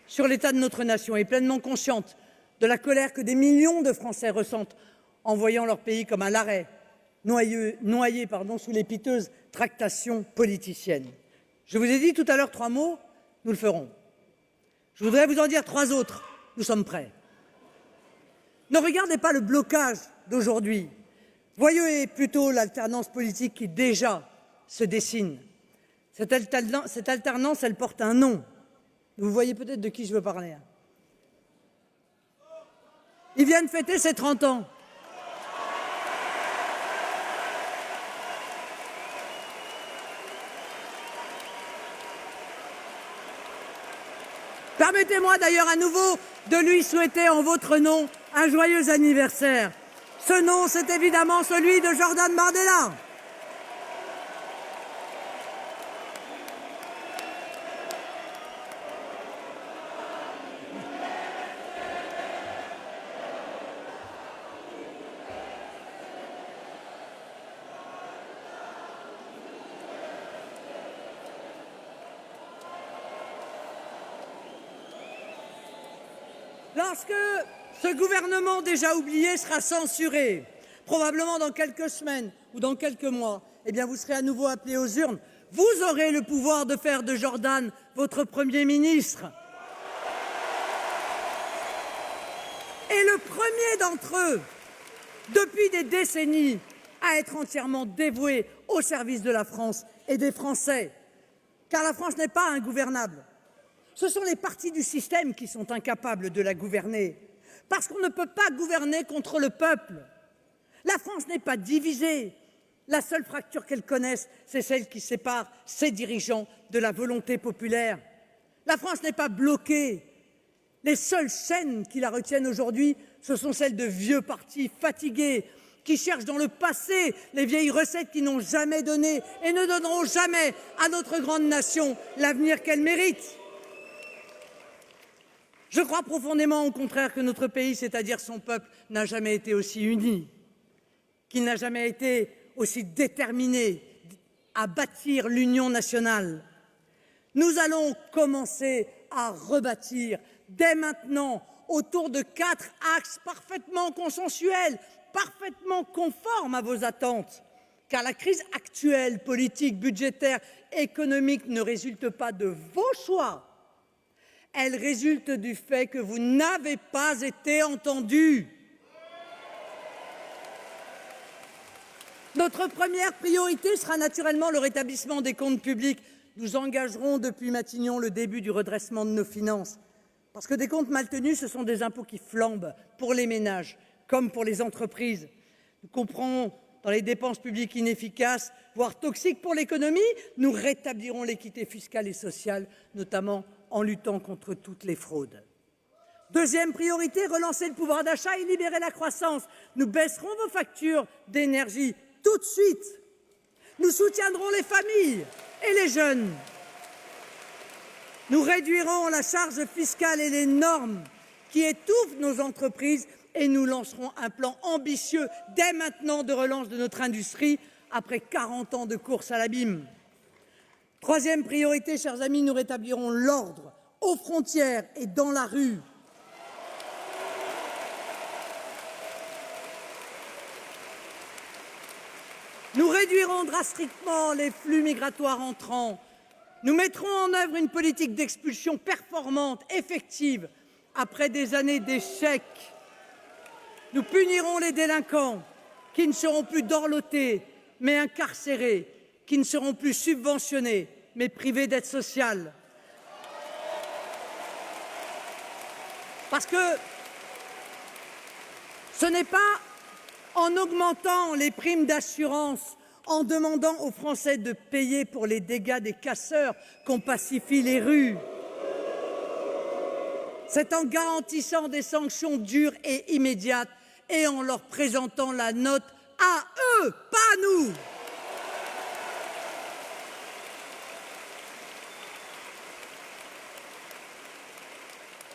sur l'état de notre nation et pleinement consciente de la colère que des millions de Français ressentent en voyant leur pays comme à l'arrêt, noyé sous les piteuses tractations politiciennes. Je vous ai dit tout à l'heure 3 mots, nous le ferons. Je voudrais vous en dire 3 autres, nous sommes prêts. Ne regardez pas le blocage d'aujourd'hui, voyez plutôt l'alternance politique qui déjà se dessine. Cette alternance, elle porte un nom. Vous voyez peut-être de qui je veux parler. Il vient de fêter ses 30 ans. Permettez-moi d'ailleurs à nouveau de lui souhaiter en votre nom un joyeux anniversaire. Ce nom, c'est évidemment celui de Jordan Bardella. Lorsque ce gouvernement déjà oublié sera censuré, probablement dans quelques semaines ou dans quelques mois, eh bien vous serez à nouveau appelés aux urnes. Vous aurez le pouvoir de faire de Jordan votre Premier ministre. Et le premier d'entre eux, depuis des décennies, à être entièrement dévoué au service de la France et des Français. Car la France n'est pas ingouvernable. Ce sont les partis du système qui sont incapables de la gouverner, parce qu'on ne peut pas gouverner contre le peuple. La France n'est pas divisée. La seule fracture qu'elle connaisse, c'est celle qui sépare ses dirigeants de la volonté populaire. La France n'est pas bloquée. Les seules chaînes qui la retiennent aujourd'hui, ce sont celles de vieux partis fatigués, qui cherchent dans le passé les vieilles recettes qui n'ont jamais donné et ne donneront jamais à notre grande nation l'avenir qu'elle mérite. Je crois profondément au contraire que notre pays, c'est-à-dire son peuple, n'a jamais été aussi uni, qu'il n'a jamais été aussi déterminé à bâtir l'union nationale. Nous allons commencer à rebâtir dès maintenant autour de 4 axes parfaitement consensuels, parfaitement conformes à vos attentes. Car la crise actuelle, politique, budgétaire, économique ne résulte pas de vos choix. Elle résulte du fait que vous n'avez pas été entendus. Notre première priorité sera naturellement le rétablissement des comptes publics. Nous engagerons depuis Matignon le début du redressement de nos finances. Parce que des comptes mal tenus, ce sont des impôts qui flambent pour les ménages comme pour les entreprises. Nous couperons dans les dépenses publiques inefficaces, voire toxiques pour l'économie. Nous rétablirons l'équité fiscale et sociale, notamment en luttant contre toutes les fraudes. Deuxième priorité, relancer le pouvoir d'achat et libérer la croissance. Nous baisserons vos factures d'énergie tout de suite. Nous soutiendrons les familles et les jeunes. Nous réduirons la charge fiscale et les normes qui étouffent nos entreprises et nous lancerons un plan ambitieux dès maintenant de relance de notre industrie après 40 ans de course à l'abîme. Troisième priorité, chers amis, nous rétablirons l'ordre aux frontières et dans la rue. Nous réduirons drastiquement les flux migratoires entrants. Nous mettrons en œuvre une politique d'expulsion performante, effective, après des années d'échecs. Nous punirons les délinquants qui ne seront plus dorlotés, mais incarcérés, qui ne seront plus subventionnés, mais privés d'aide sociale. Parce que ce n'est pas en augmentant les primes d'assurance, en demandant aux Français de payer pour les dégâts des casseurs qu'on pacifie les rues. C'est en garantissant des sanctions dures et immédiates et en leur présentant la note à eux, pas à nous.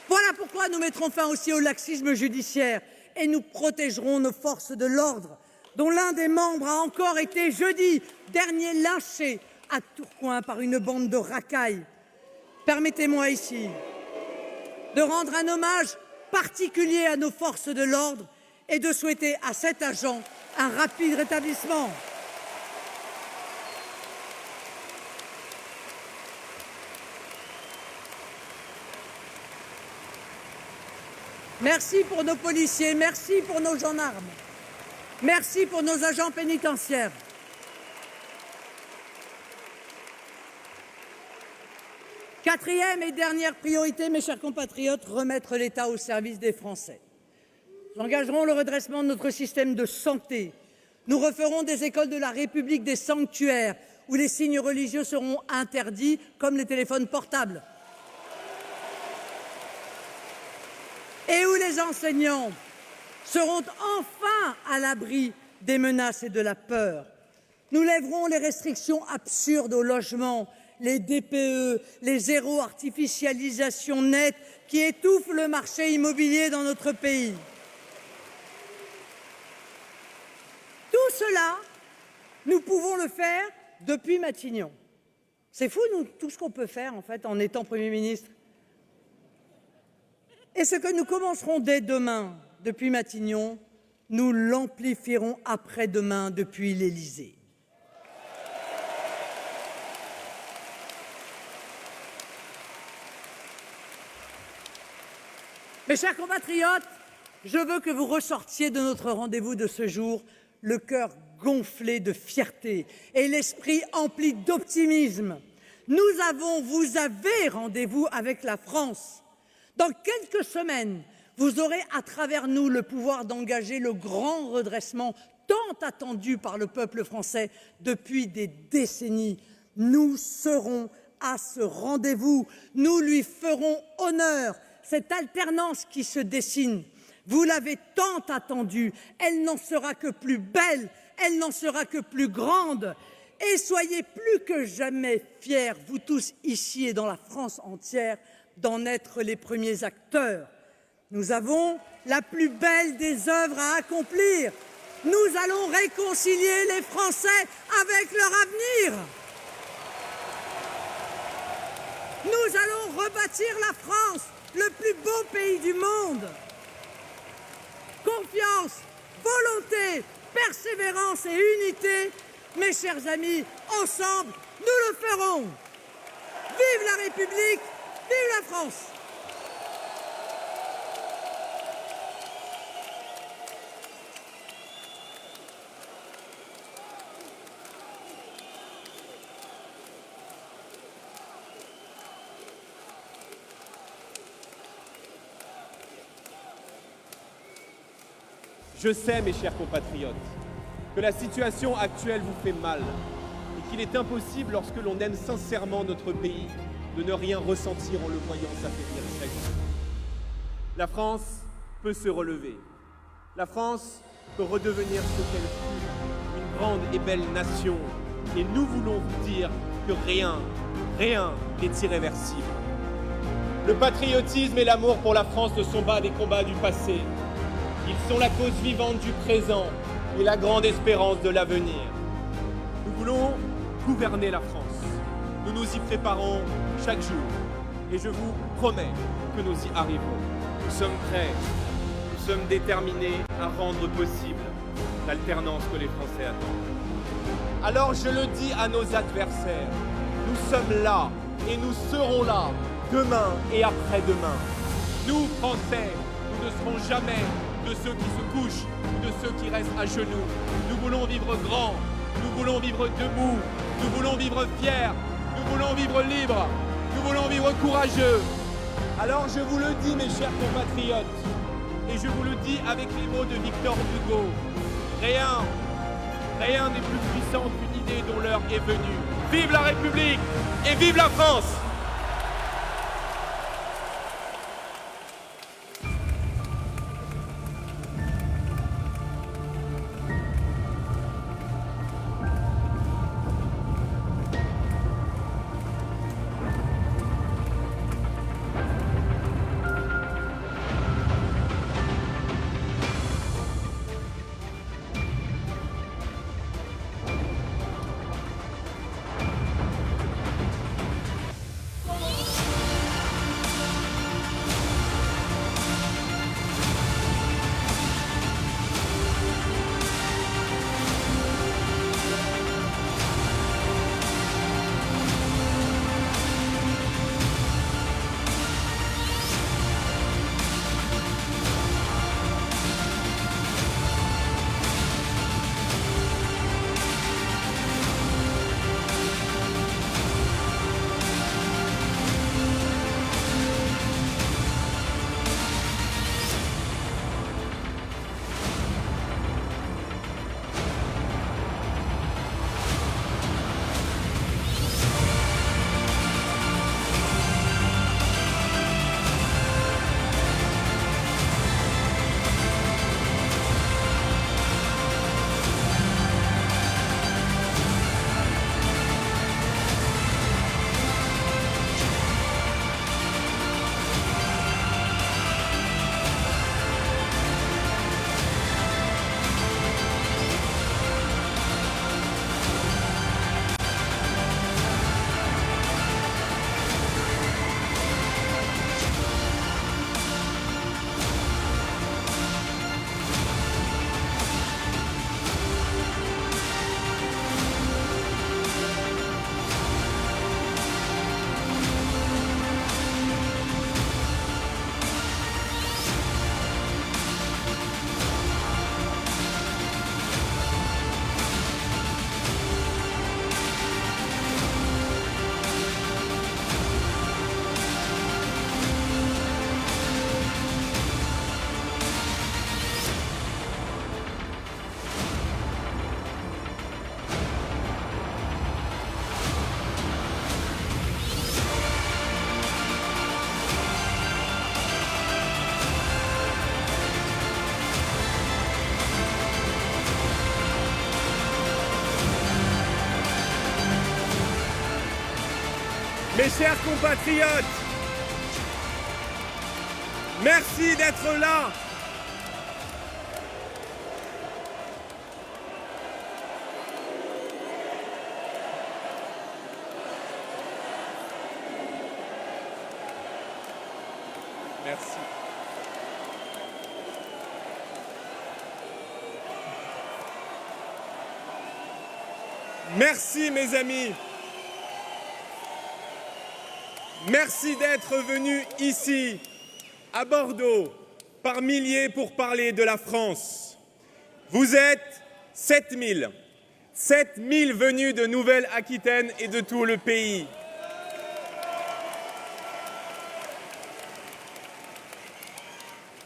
Voilà pourquoi nous mettrons fin aussi au laxisme judiciaire et nous protégerons nos forces de l'ordre, dont l'un des membres a encore été jeudi dernier lynché à Tourcoing par une bande de racailles. Permettez-moi ici de rendre un hommage particulier à nos forces de l'ordre et de souhaiter à cet agent un rapide rétablissement. Merci pour nos policiers, merci pour nos gendarmes, merci pour nos agents pénitentiaires. Quatrième et dernière priorité, mes chers compatriotes, remettre l'État au service des Français. Nous engagerons le redressement de notre système de santé. Nous referons des écoles de la République des sanctuaires où les signes religieux seront interdits, comme les téléphones portables. Et où les enseignants seront enfin à l'abri des menaces et de la peur. Nous lèverons les restrictions absurdes au logement, les DPE, les zéro artificialisation nette qui étouffent le marché immobilier dans notre pays. Tout cela, nous pouvons le faire depuis Matignon. C'est fou, nous, tout ce qu'on peut faire, en fait, en étant Premier ministre. Et ce que nous commencerons dès demain, depuis Matignon, nous l'amplifierons après-demain depuis l'Élysée. Mes chers compatriotes, je veux que vous ressortiez de notre rendez-vous de ce jour le cœur gonflé de fierté et l'esprit empli d'optimisme. Vous avez rendez-vous avec la France. Dans quelques semaines, vous aurez à travers nous le pouvoir d'engager le grand redressement tant attendu par le peuple français depuis des décennies. Nous serons à ce rendez-vous, nous lui ferons honneur. Cette alternance qui se dessine, vous l'avez tant attendue, elle n'en sera que plus belle, elle n'en sera que plus grande. Et soyez plus que jamais fiers, vous tous ici et dans la France entière, d'en être les premiers acteurs. Nous avons la plus belle des œuvres à accomplir. Nous allons réconcilier les Français avec leur avenir. Nous allons rebâtir la France, le plus beau pays du monde. Confiance, volonté, persévérance et unité, mes chers amis, ensemble, nous le ferons. Vive la République, vive la France. Je sais, mes chers compatriotes, que la situation actuelle vous fait mal et qu'il est impossible, lorsque l'on aime sincèrement notre pays, de ne rien ressentir en le voyant s'affaiblir chaque jour. La France peut se relever. La France peut redevenir ce qu'elle fut, une grande et belle nation. Et nous voulons vous dire que rien n'est irréversible. Le patriotisme et l'amour pour la France ne sont pas des combats du passé. Ils sont la cause vivante du présent et la grande espérance de l'avenir. Nous voulons gouverner la France. Nous nous y préparons chaque jour. Et je vous promets que nous y arriverons. Nous sommes prêts, nous sommes déterminés à rendre possible l'alternance que les Français attendent. Alors je le dis à nos adversaires, nous sommes là et nous serons là demain et après-demain. Nous, Français, nous ne serons jamais de ceux qui se couchent ou de ceux qui restent à genoux. Nous voulons vivre grand, nous voulons vivre debout, nous voulons vivre fiers, nous voulons vivre libres, nous voulons vivre courageux. Alors je vous le dis, mes chers compatriotes, et je vous le dis avec les mots de Victor Hugo, rien n'est plus puissant qu'une idée dont l'heure est venue. Vive la République et vive la France! Mes chers compatriotes, merci d'être là. Merci. Merci mes amis. Merci d'être venus ici, à Bordeaux, par milliers pour parler de la France. Vous êtes 7000. 7000 venus de Nouvelle-Aquitaine et de tout le pays.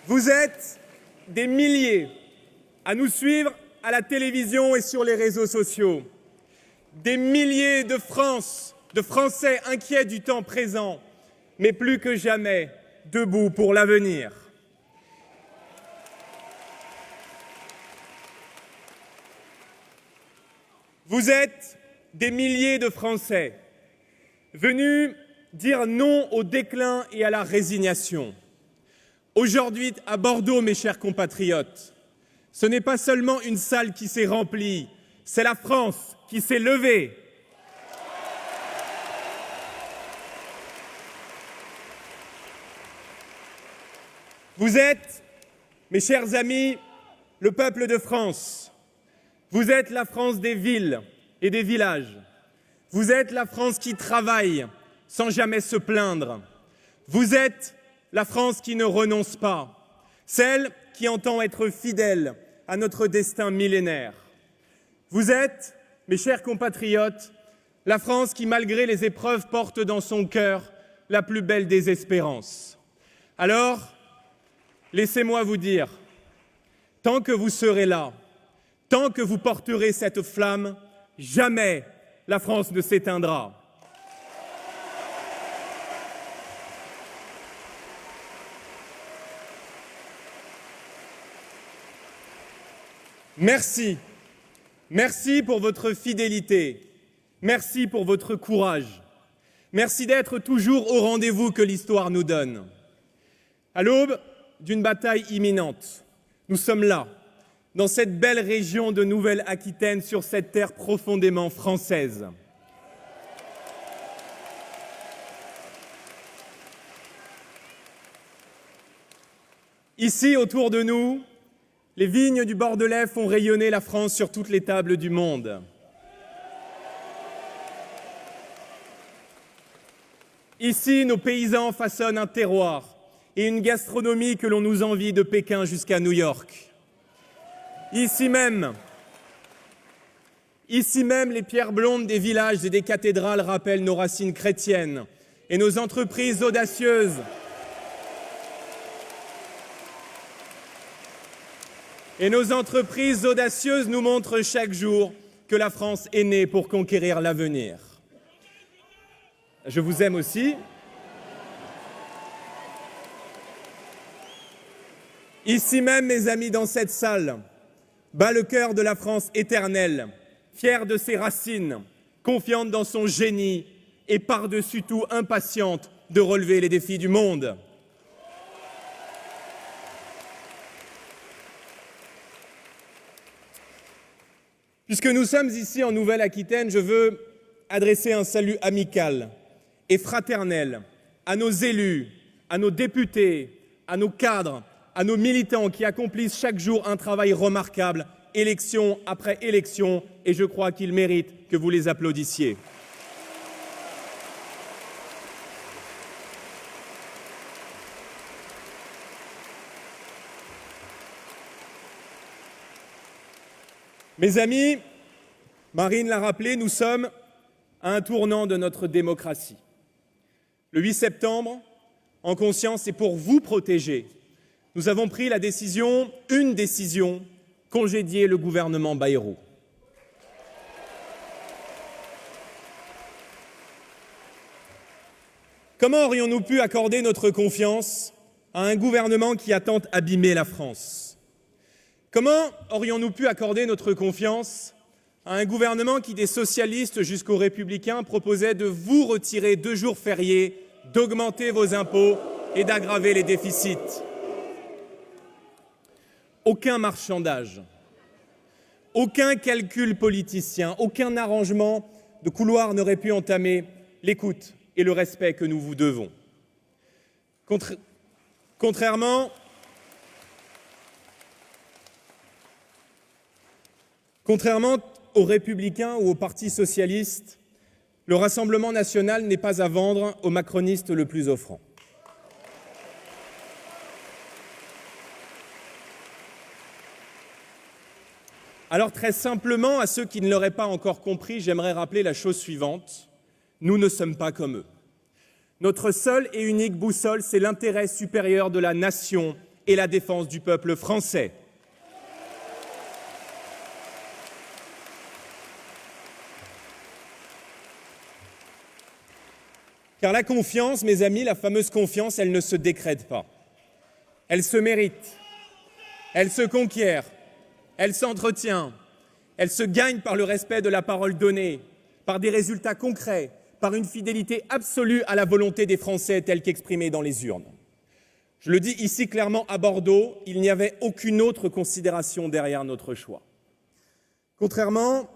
Vous êtes des milliers à nous suivre à la télévision et sur les réseaux sociaux. Des milliers de Français inquiets du temps présent, mais plus que jamais debout pour l'avenir. Vous êtes des milliers de Français venus dire non au déclin et à la résignation. Aujourd'hui, à Bordeaux, mes chers compatriotes, ce n'est pas seulement une salle qui s'est remplie, c'est la France qui s'est levée. Vous êtes, mes chers amis, le peuple de France. Vous êtes la France des villes et des villages. Vous êtes la France qui travaille sans jamais se plaindre. Vous êtes la France qui ne renonce pas, celle qui entend être fidèle à notre destin millénaire. Vous êtes, mes chers compatriotes, la France qui, malgré les épreuves, porte dans son cœur la plus belle des espérances. Alors, laissez-moi vous dire, tant que vous serez là, tant que vous porterez cette flamme, jamais la France ne s'éteindra. Merci. Merci pour votre fidélité. Merci pour votre courage. Merci d'être toujours au rendez-vous que l'histoire nous donne. À l'aube d'une bataille imminente, nous sommes là, dans cette belle région de Nouvelle-Aquitaine, sur cette terre profondément française. Ici, autour de nous, les vignes du Bordelais font rayonner la France sur toutes les tables du monde. Ici, nos paysans façonnent un terroir et une gastronomie que l'on nous envie de Pékin jusqu'à New York. Ici même, les pierres blondes des villages et des cathédrales rappellent nos racines chrétiennes et nos entreprises audacieuses nous montrent chaque jour que la France est née pour conquérir l'avenir. Je vous aime aussi. Ici même, mes amis, dans cette salle, bat le cœur de la France éternelle, fière de ses racines, confiante dans son génie et par-dessus tout impatiente de relever les défis du monde. Puisque nous sommes ici en Nouvelle-Aquitaine, je veux adresser un salut amical et fraternel à nos élus, à nos députés, à nos cadres, à nos militants qui accomplissent chaque jour un travail remarquable, élection après élection, et je crois qu'ils méritent que vous les applaudissiez. Mes amis, Marine l'a rappelé, nous sommes à un tournant de notre démocratie. Le 8 septembre, en conscience et pour vous protéger, nous avons pris une décision, congédier le gouvernement Bayrou. Comment aurions-nous pu accorder notre confiance à un gouvernement qui a tant abîmé la France ? Comment aurions-nous pu accorder notre confiance à un gouvernement qui, des socialistes jusqu'aux républicains, proposait de vous retirer 2 jours fériés, d'augmenter vos impôts et d'aggraver les déficits. Aucun marchandage, aucun calcul politicien, aucun arrangement de couloir n'aurait pu entamer l'écoute et le respect que nous vous devons. Contrairement aux Républicains ou au Parti socialiste, le Rassemblement national n'est pas à vendre au macroniste le plus offrant. Alors très simplement, à ceux qui ne l'auraient pas encore compris, j'aimerais rappeler la chose suivante. Nous ne sommes pas comme eux. Notre seule et unique boussole, c'est l'intérêt supérieur de la nation et la défense du peuple français. Car la confiance, mes amis, la fameuse confiance, elle ne se décrète pas. Elle se mérite, elle se conquiert, elle s'entretient, elle se gagne par le respect de la parole donnée, par des résultats concrets, par une fidélité absolue à la volonté des Français telle qu'exprimée dans les urnes. Je le dis ici clairement à Bordeaux, il n'y avait aucune autre considération derrière notre choix. Contrairement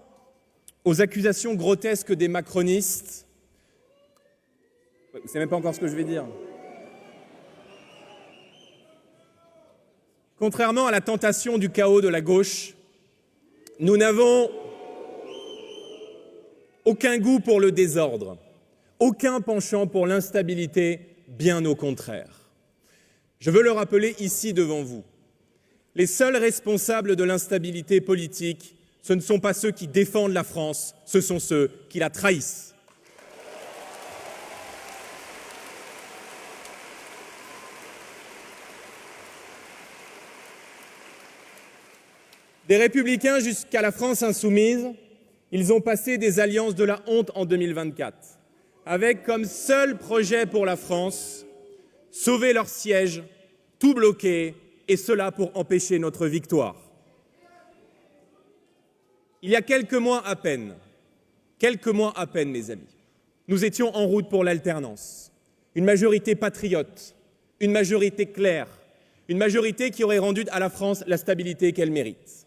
aux accusations grotesques des macronistes, vous ne savez même pas encore ce que je vais dire. Contrairement à la tentation du chaos de la gauche, nous n'avons aucun goût pour le désordre, aucun penchant pour l'instabilité, bien au contraire. Je veux le rappeler ici devant vous. Les seuls responsables de l'instabilité politique, ce ne sont pas ceux qui défendent la France, ce sont ceux qui la trahissent. Des Républicains jusqu'à la France insoumise, ils ont passé des alliances de la honte en 2024, avec comme seul projet pour la France, sauver leur siège, tout bloquer, et cela pour empêcher notre victoire. Il y a quelques mois à peine, mes amis, nous étions en route pour l'alternance. Une majorité patriote, une majorité claire, une majorité qui aurait rendu à la France la stabilité qu'elle mérite.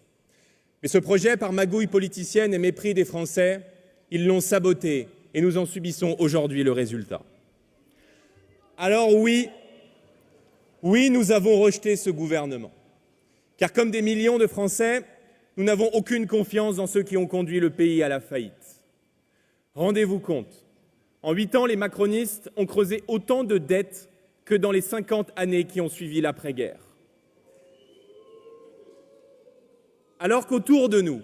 Mais ce projet, par magouille politicienne et mépris des Français, ils l'ont saboté et nous en subissons aujourd'hui le résultat. Alors oui, nous avons rejeté ce gouvernement. Car comme des millions de Français, nous n'avons aucune confiance dans ceux qui ont conduit le pays à la faillite. Rendez-vous compte, en 8 ans, les macronistes ont creusé autant de dettes que dans les 50 années qui ont suivi l'après-guerre. Alors qu'autour de nous,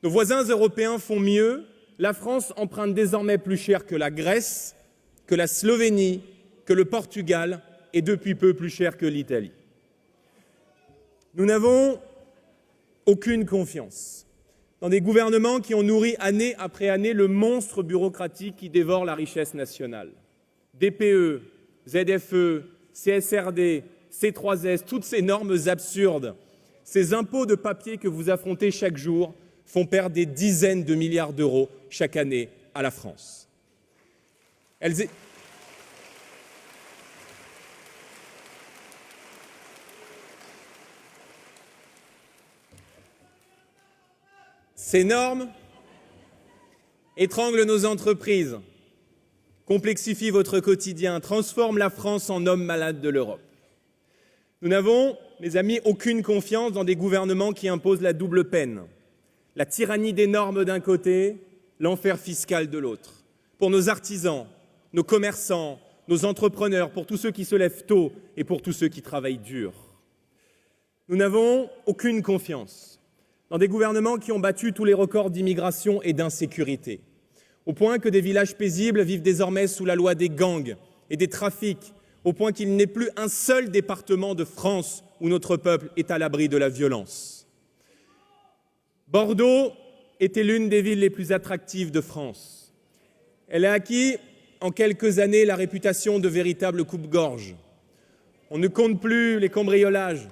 nos voisins européens font mieux, la France emprunte désormais plus cher que la Grèce, que la Slovénie, que le Portugal et depuis peu plus cher que l'Italie. Nous n'avons aucune confiance dans des gouvernements qui ont nourri année après année le monstre bureaucratique qui dévore la richesse nationale. DPE, ZFE, CSRD, C3S, toutes ces normes absurdes, ces impôts de papier que vous affrontez chaque jour font perdre des dizaines de milliards d'euros chaque année à la France. Ces normes étranglent nos entreprises, complexifient votre quotidien, transforment la France en homme malade de l'Europe. Nous n'avons, mes amis, aucune confiance dans des gouvernements qui imposent la double peine, la tyrannie des normes d'un côté, l'enfer fiscal de l'autre. Pour nos artisans, nos commerçants, nos entrepreneurs, pour tous ceux qui se lèvent tôt et pour tous ceux qui travaillent dur. Nous n'avons aucune confiance dans des gouvernements qui ont battu tous les records d'immigration et d'insécurité, au point que des villages paisibles vivent désormais sous la loi des gangs et des trafics, au point qu'il n'est plus un seul département de France où notre peuple est à l'abri de la violence. Bordeaux était l'une des villes les plus attractives de France. Elle a acquis en quelques années la réputation de véritable coupe-gorge. On ne compte plus les cambriolages,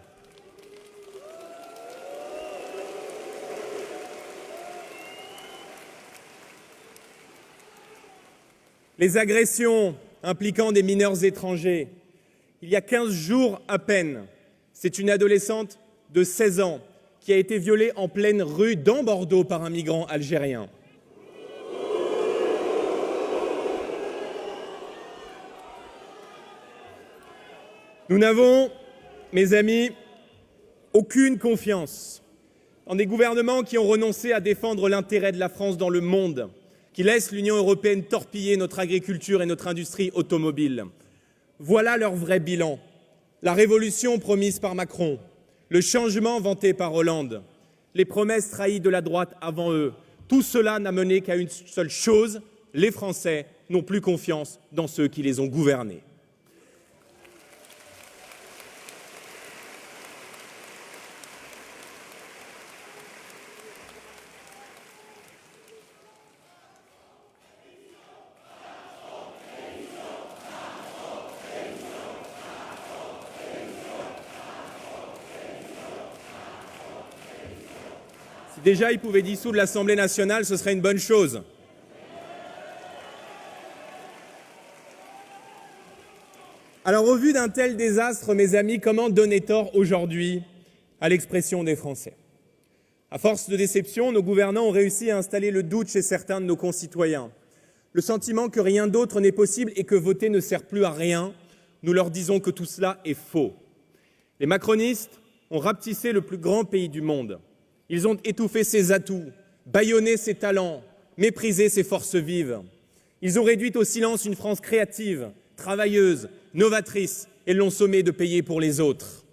les agressions impliquant des mineurs étrangers. Il y a 15 jours à peine, c'est une adolescente de 16 ans qui a été violée en pleine rue dans Bordeaux par un migrant algérien. Nous n'avons, mes amis, aucune confiance en des gouvernements qui ont renoncé à défendre l'intérêt de la France dans le monde, qui laissent l'Union européenne torpiller notre agriculture et notre industrie automobile. Voilà leur vrai bilan. La révolution promise par Macron, le changement vanté par Hollande, les promesses trahies de la droite avant eux, tout cela n'a mené qu'à une seule chose, les Français n'ont plus confiance dans ceux qui les ont gouvernés. Si déjà ils pouvaient dissoudre l'Assemblée nationale, ce serait une bonne chose. Alors, au vu d'un tel désastre, mes amis, comment donner tort aujourd'hui à l'expression des Français? À force de déception, nos gouvernants ont réussi à installer le doute chez certains de nos concitoyens. Le sentiment que rien d'autre n'est possible et que voter ne sert plus à rien, nous leur disons que tout cela est faux. Les macronistes ont rapetissé le plus grand pays du monde. Ils ont étouffé ses atouts, bâillonné ses talents, méprisé ses forces vives. Ils ont réduit au silence une France créative, travailleuse, novatrice et l'ont sommé de payer pour les autres.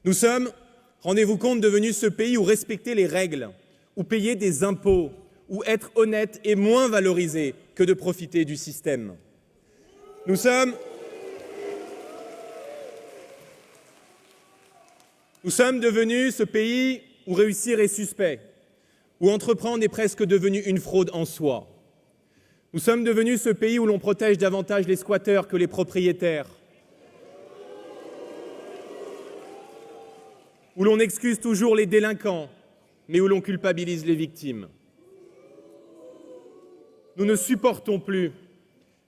Nous sommes, rendez-vous compte, devenus ce pays où respecter les règles, où payer des impôts, où être honnête est moins valorisé que de profiter du système. Nous sommes devenus ce pays où réussir est suspect, où entreprendre est presque devenu une fraude en soi. Nous sommes devenus ce pays où l'on protège davantage les squatteurs que les propriétaires, où l'on excuse toujours les délinquants, mais où l'on culpabilise les victimes. Nous ne supportons plus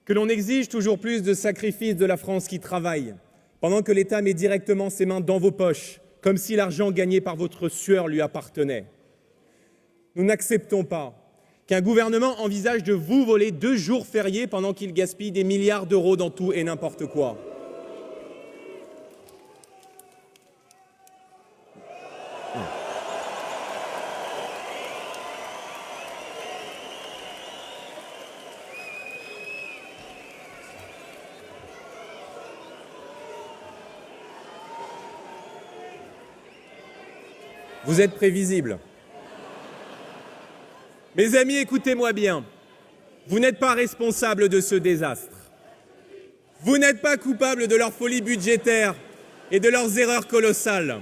que l'on exige toujours plus de sacrifices de la France qui travaille, pendant que l'État met directement ses mains dans vos poches, comme si l'argent gagné par votre sueur lui appartenait. Nous n'acceptons pas qu'un gouvernement envisage de vous voler 2 jours fériés pendant qu'il gaspille des milliards d'euros dans tout et n'importe quoi. Vous êtes prévisible. Mes amis, écoutez-moi bien. Vous n'êtes pas responsable de ce désastre. Vous n'êtes pas coupable de leur folie budgétaire et de leurs erreurs colossales.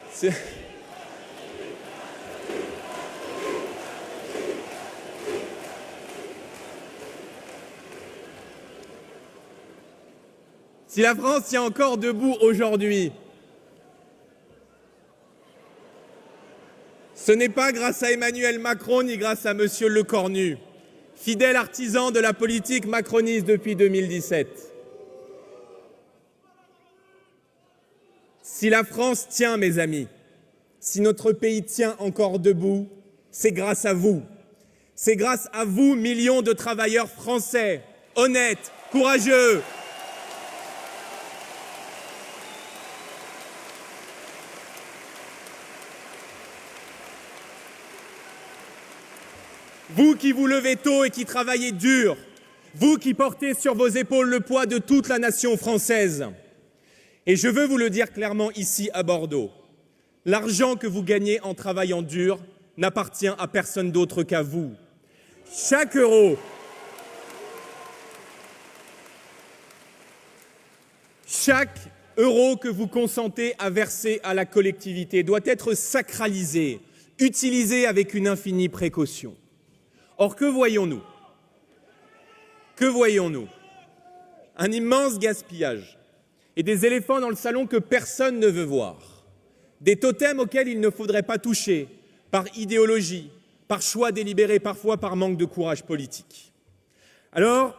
Si la France tient encore debout aujourd'hui, ce n'est pas grâce à Emmanuel Macron ni grâce à Monsieur Lecornu, fidèle artisan de la politique macroniste depuis 2017. Si la France tient, mes amis, si notre pays tient encore debout, c'est grâce à vous. C'est grâce à vous, millions de travailleurs français, honnêtes, courageux. Vous qui vous levez tôt et qui travaillez dur, vous qui portez sur vos épaules le poids de toute la nation française. Et je veux vous le dire clairement ici à Bordeaux, l'argent que vous gagnez en travaillant dur n'appartient à personne d'autre qu'à vous. Chaque euro que vous consentez à verser à la collectivité doit être sacralisé, utilisé avec une infinie précaution. Or, que voyons-nous? Que voyons-nous? Un immense gaspillage et des éléphants dans le salon que personne ne veut voir. Des totems auxquels il ne faudrait pas toucher, par idéologie, par choix délibéré, parfois par manque de courage politique. Alors,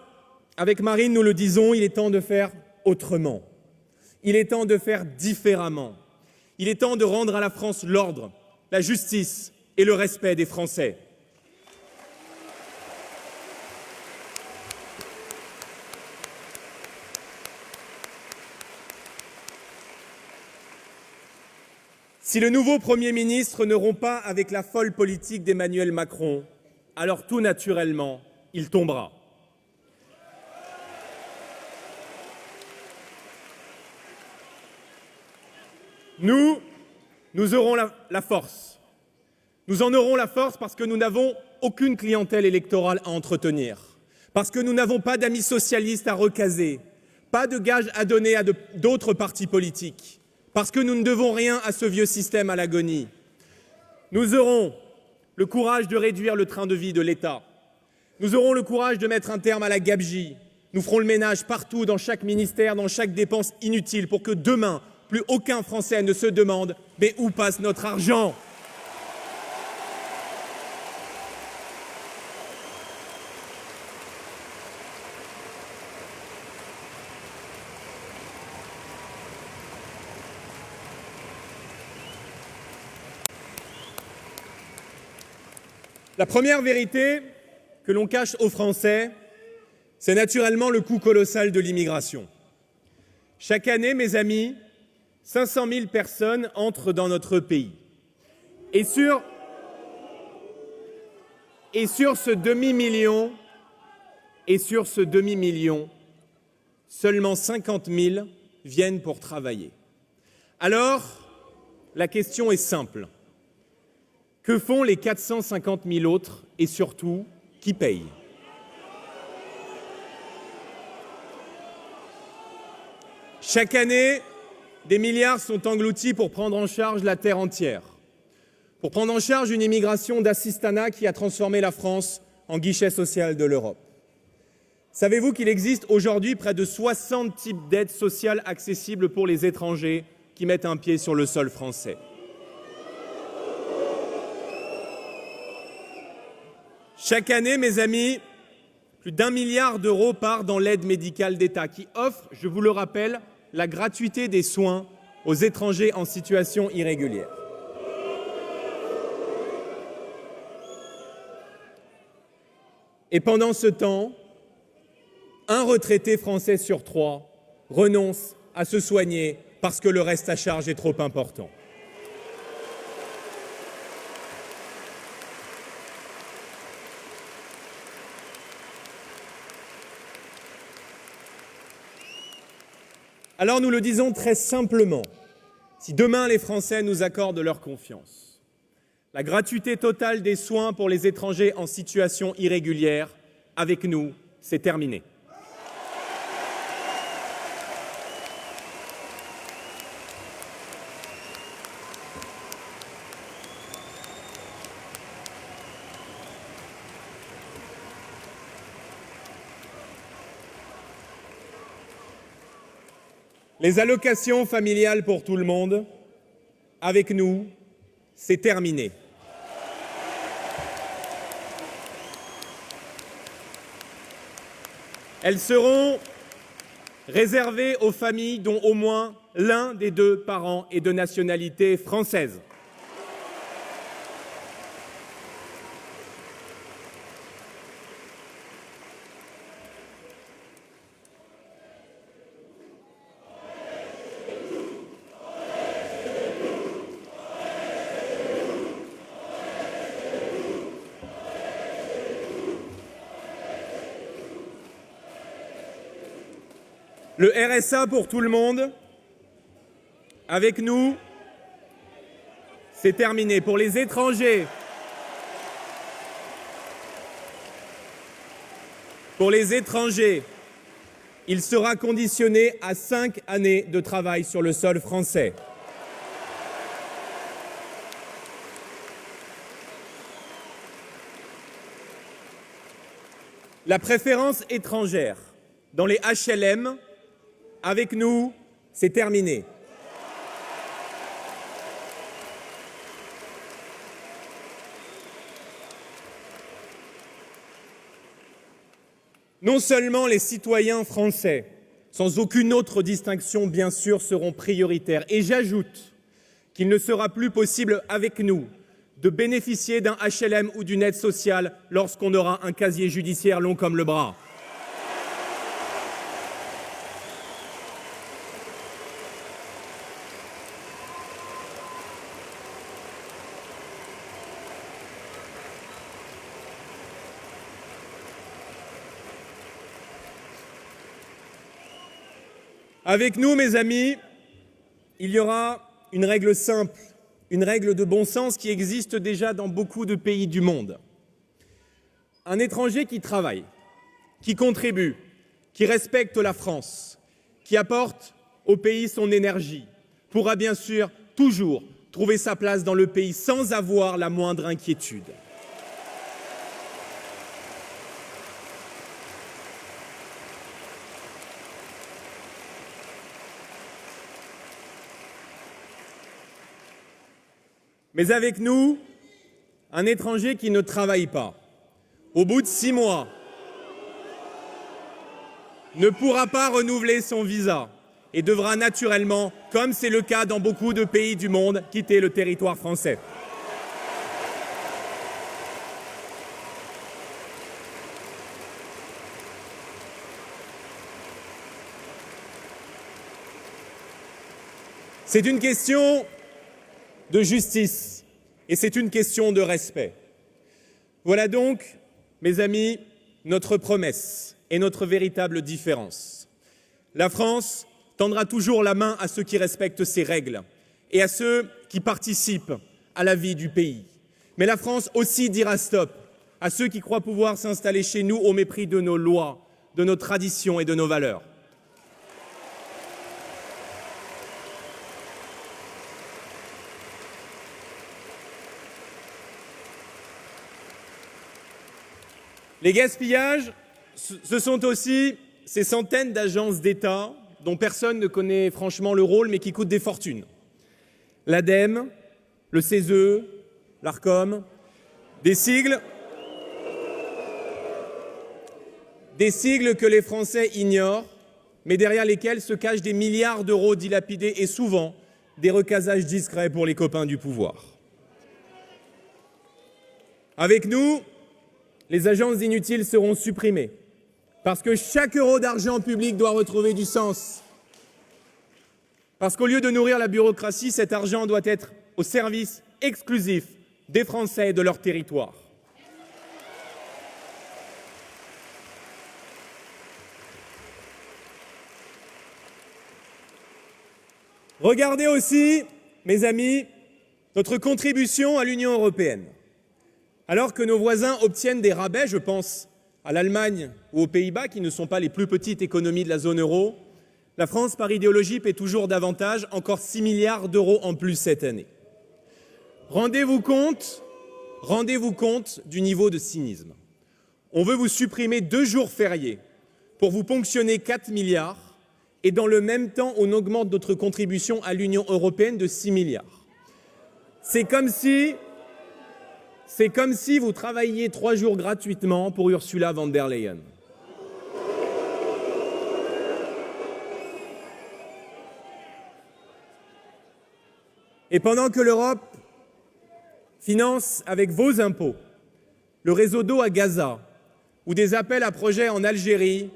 avec Marine, nous le disons, il est temps de faire autrement. Il est temps de faire différemment. Il est temps de rendre à la France l'ordre, la justice et le respect des Français. Si le nouveau Premier ministre ne rompt pas avec la folle politique d'Emmanuel Macron, alors tout naturellement, il tombera. Nous aurons la force. Nous en aurons la force parce que nous n'avons aucune clientèle électorale à entretenir, parce que nous n'avons pas d'amis socialistes à recaser, pas de gages à donner à d'autres partis politiques, parce que nous ne devons rien à ce vieux système à l'agonie. Nous aurons le courage de réduire le train de vie de l'État. Nous aurons le courage de mettre un terme à la gabegie. Nous ferons le ménage partout, dans chaque ministère, dans chaque dépense inutile, pour que demain, plus aucun Français ne se demande « mais où passe notre argent ?» La première vérité que l'on cache aux Français, c'est naturellement le coût colossal de l'immigration. Chaque année, mes amis, 500 000 personnes entrent dans notre pays. Et sur ce demi-million, seulement 50 000 viennent pour travailler. Alors, la question est simple. Que font les 450 000 autres et surtout, qui paye ? Chaque année, des milliards sont engloutis pour prendre en charge la terre entière, pour prendre en charge une immigration d'assistanat qui a transformé la France en guichet social de l'Europe. Savez-vous qu'il existe aujourd'hui près de 60 types d'aides sociales accessibles pour les étrangers qui mettent un pied sur le sol français ? Chaque année, mes amis, plus d'1 milliard d'euros part dans l'aide médicale d'État qui offre, je vous le rappelle, la gratuité des soins aux étrangers en situation irrégulière. Et pendant ce temps, un retraité français sur 3 renonce à se soigner parce que le reste à charge est trop important. Alors nous le disons très simplement, si demain les Français nous accordent leur confiance, la gratuité totale des soins pour les étrangers en situation irrégulière, avec nous, c'est terminé. Les allocations familiales pour tout le monde, avec nous, c'est terminé. Elles seront réservées aux familles dont au moins l'un des 2 parents est de nationalité française. Le RSA pour tout le monde, avec nous, c'est terminé. Pour les étrangers, il sera conditionné à 5 années de travail sur le sol français. La préférence étrangère dans les HLM, avec nous, c'est terminé. Non seulement les citoyens français, sans aucune autre distinction bien sûr, seront prioritaires, et j'ajoute qu'il ne sera plus possible avec nous de bénéficier d'un HLM ou d'une aide sociale lorsqu'on aura un casier judiciaire long comme le bras. Avec nous, mes amis, il y aura une règle simple, une règle de bon sens qui existe déjà dans beaucoup de pays du monde. Un étranger qui travaille, qui contribue, qui respecte la France, qui apporte au pays son énergie, pourra bien sûr toujours trouver sa place dans le pays sans avoir la moindre inquiétude. Mais avec nous, un étranger qui ne travaille pas, au bout de 6 mois, ne pourra pas renouveler son visa et devra naturellement, comme c'est le cas dans beaucoup de pays du monde, quitter le territoire français. C'est une question de justice et c'est une question de respect. Voilà donc, mes amis, notre promesse et notre véritable différence. La France tendra toujours la main à ceux qui respectent ses règles et à ceux qui participent à la vie du pays. Mais la France aussi dira stop à ceux qui croient pouvoir s'installer chez nous au mépris de nos lois, de nos traditions et de nos valeurs. Les gaspillages, ce sont aussi ces centaines d'agences d'État dont personne ne connaît franchement le rôle, mais qui coûtent des fortunes. L'ADEME, le CESE, l'ARCOM, des sigles que les Français ignorent, mais derrière lesquels se cachent des milliards d'euros dilapidés et souvent des recasages discrets pour les copains du pouvoir. Avec nous, les agences inutiles seront supprimées, parce que chaque euro d'argent public doit retrouver du sens. Parce qu'au lieu de nourrir la bureaucratie, cet argent doit être au service exclusif des Français et de leur territoire. Regardez aussi, mes amis, notre contribution à l'Union européenne. Alors que nos voisins obtiennent des rabais, je pense à l'Allemagne ou aux Pays-Bas, qui ne sont pas les plus petites économies de la zone euro, la France, par idéologie, paie toujours davantage, encore 6 milliards d'euros en plus cette année. Rendez-vous compte du niveau de cynisme. On veut vous supprimer 2 jours fériés pour vous ponctionner 4 milliards et dans le même temps, on augmente notre contribution à l'Union européenne de 6 milliards. C'est comme si vous travailliez 3 jours gratuitement pour Ursula von der Leyen. Et pendant que l'Europe finance avec vos impôts le réseau d'eau à Gaza ou des appels à projets en Algérie,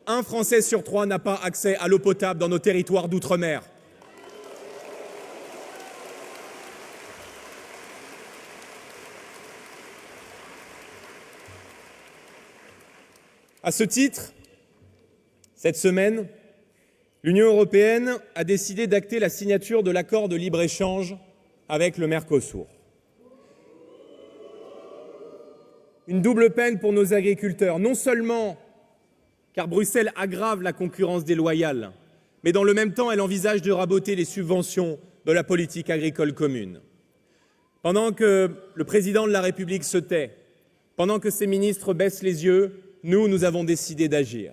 un Français sur 3 n'a pas accès à l'eau potable dans nos territoires d'outre-mer. À ce titre, cette semaine, l'Union européenne a décidé d'acter la signature de l'accord de libre-échange avec le Mercosur. Une double peine pour nos agriculteurs, non seulement car Bruxelles aggrave la concurrence déloyale, mais dans le même temps, elle envisage de raboter les subventions de la politique agricole commune. Pendant que le président de la République se tait, pendant que ses ministres baissent les yeux, nous avons décidé d'agir.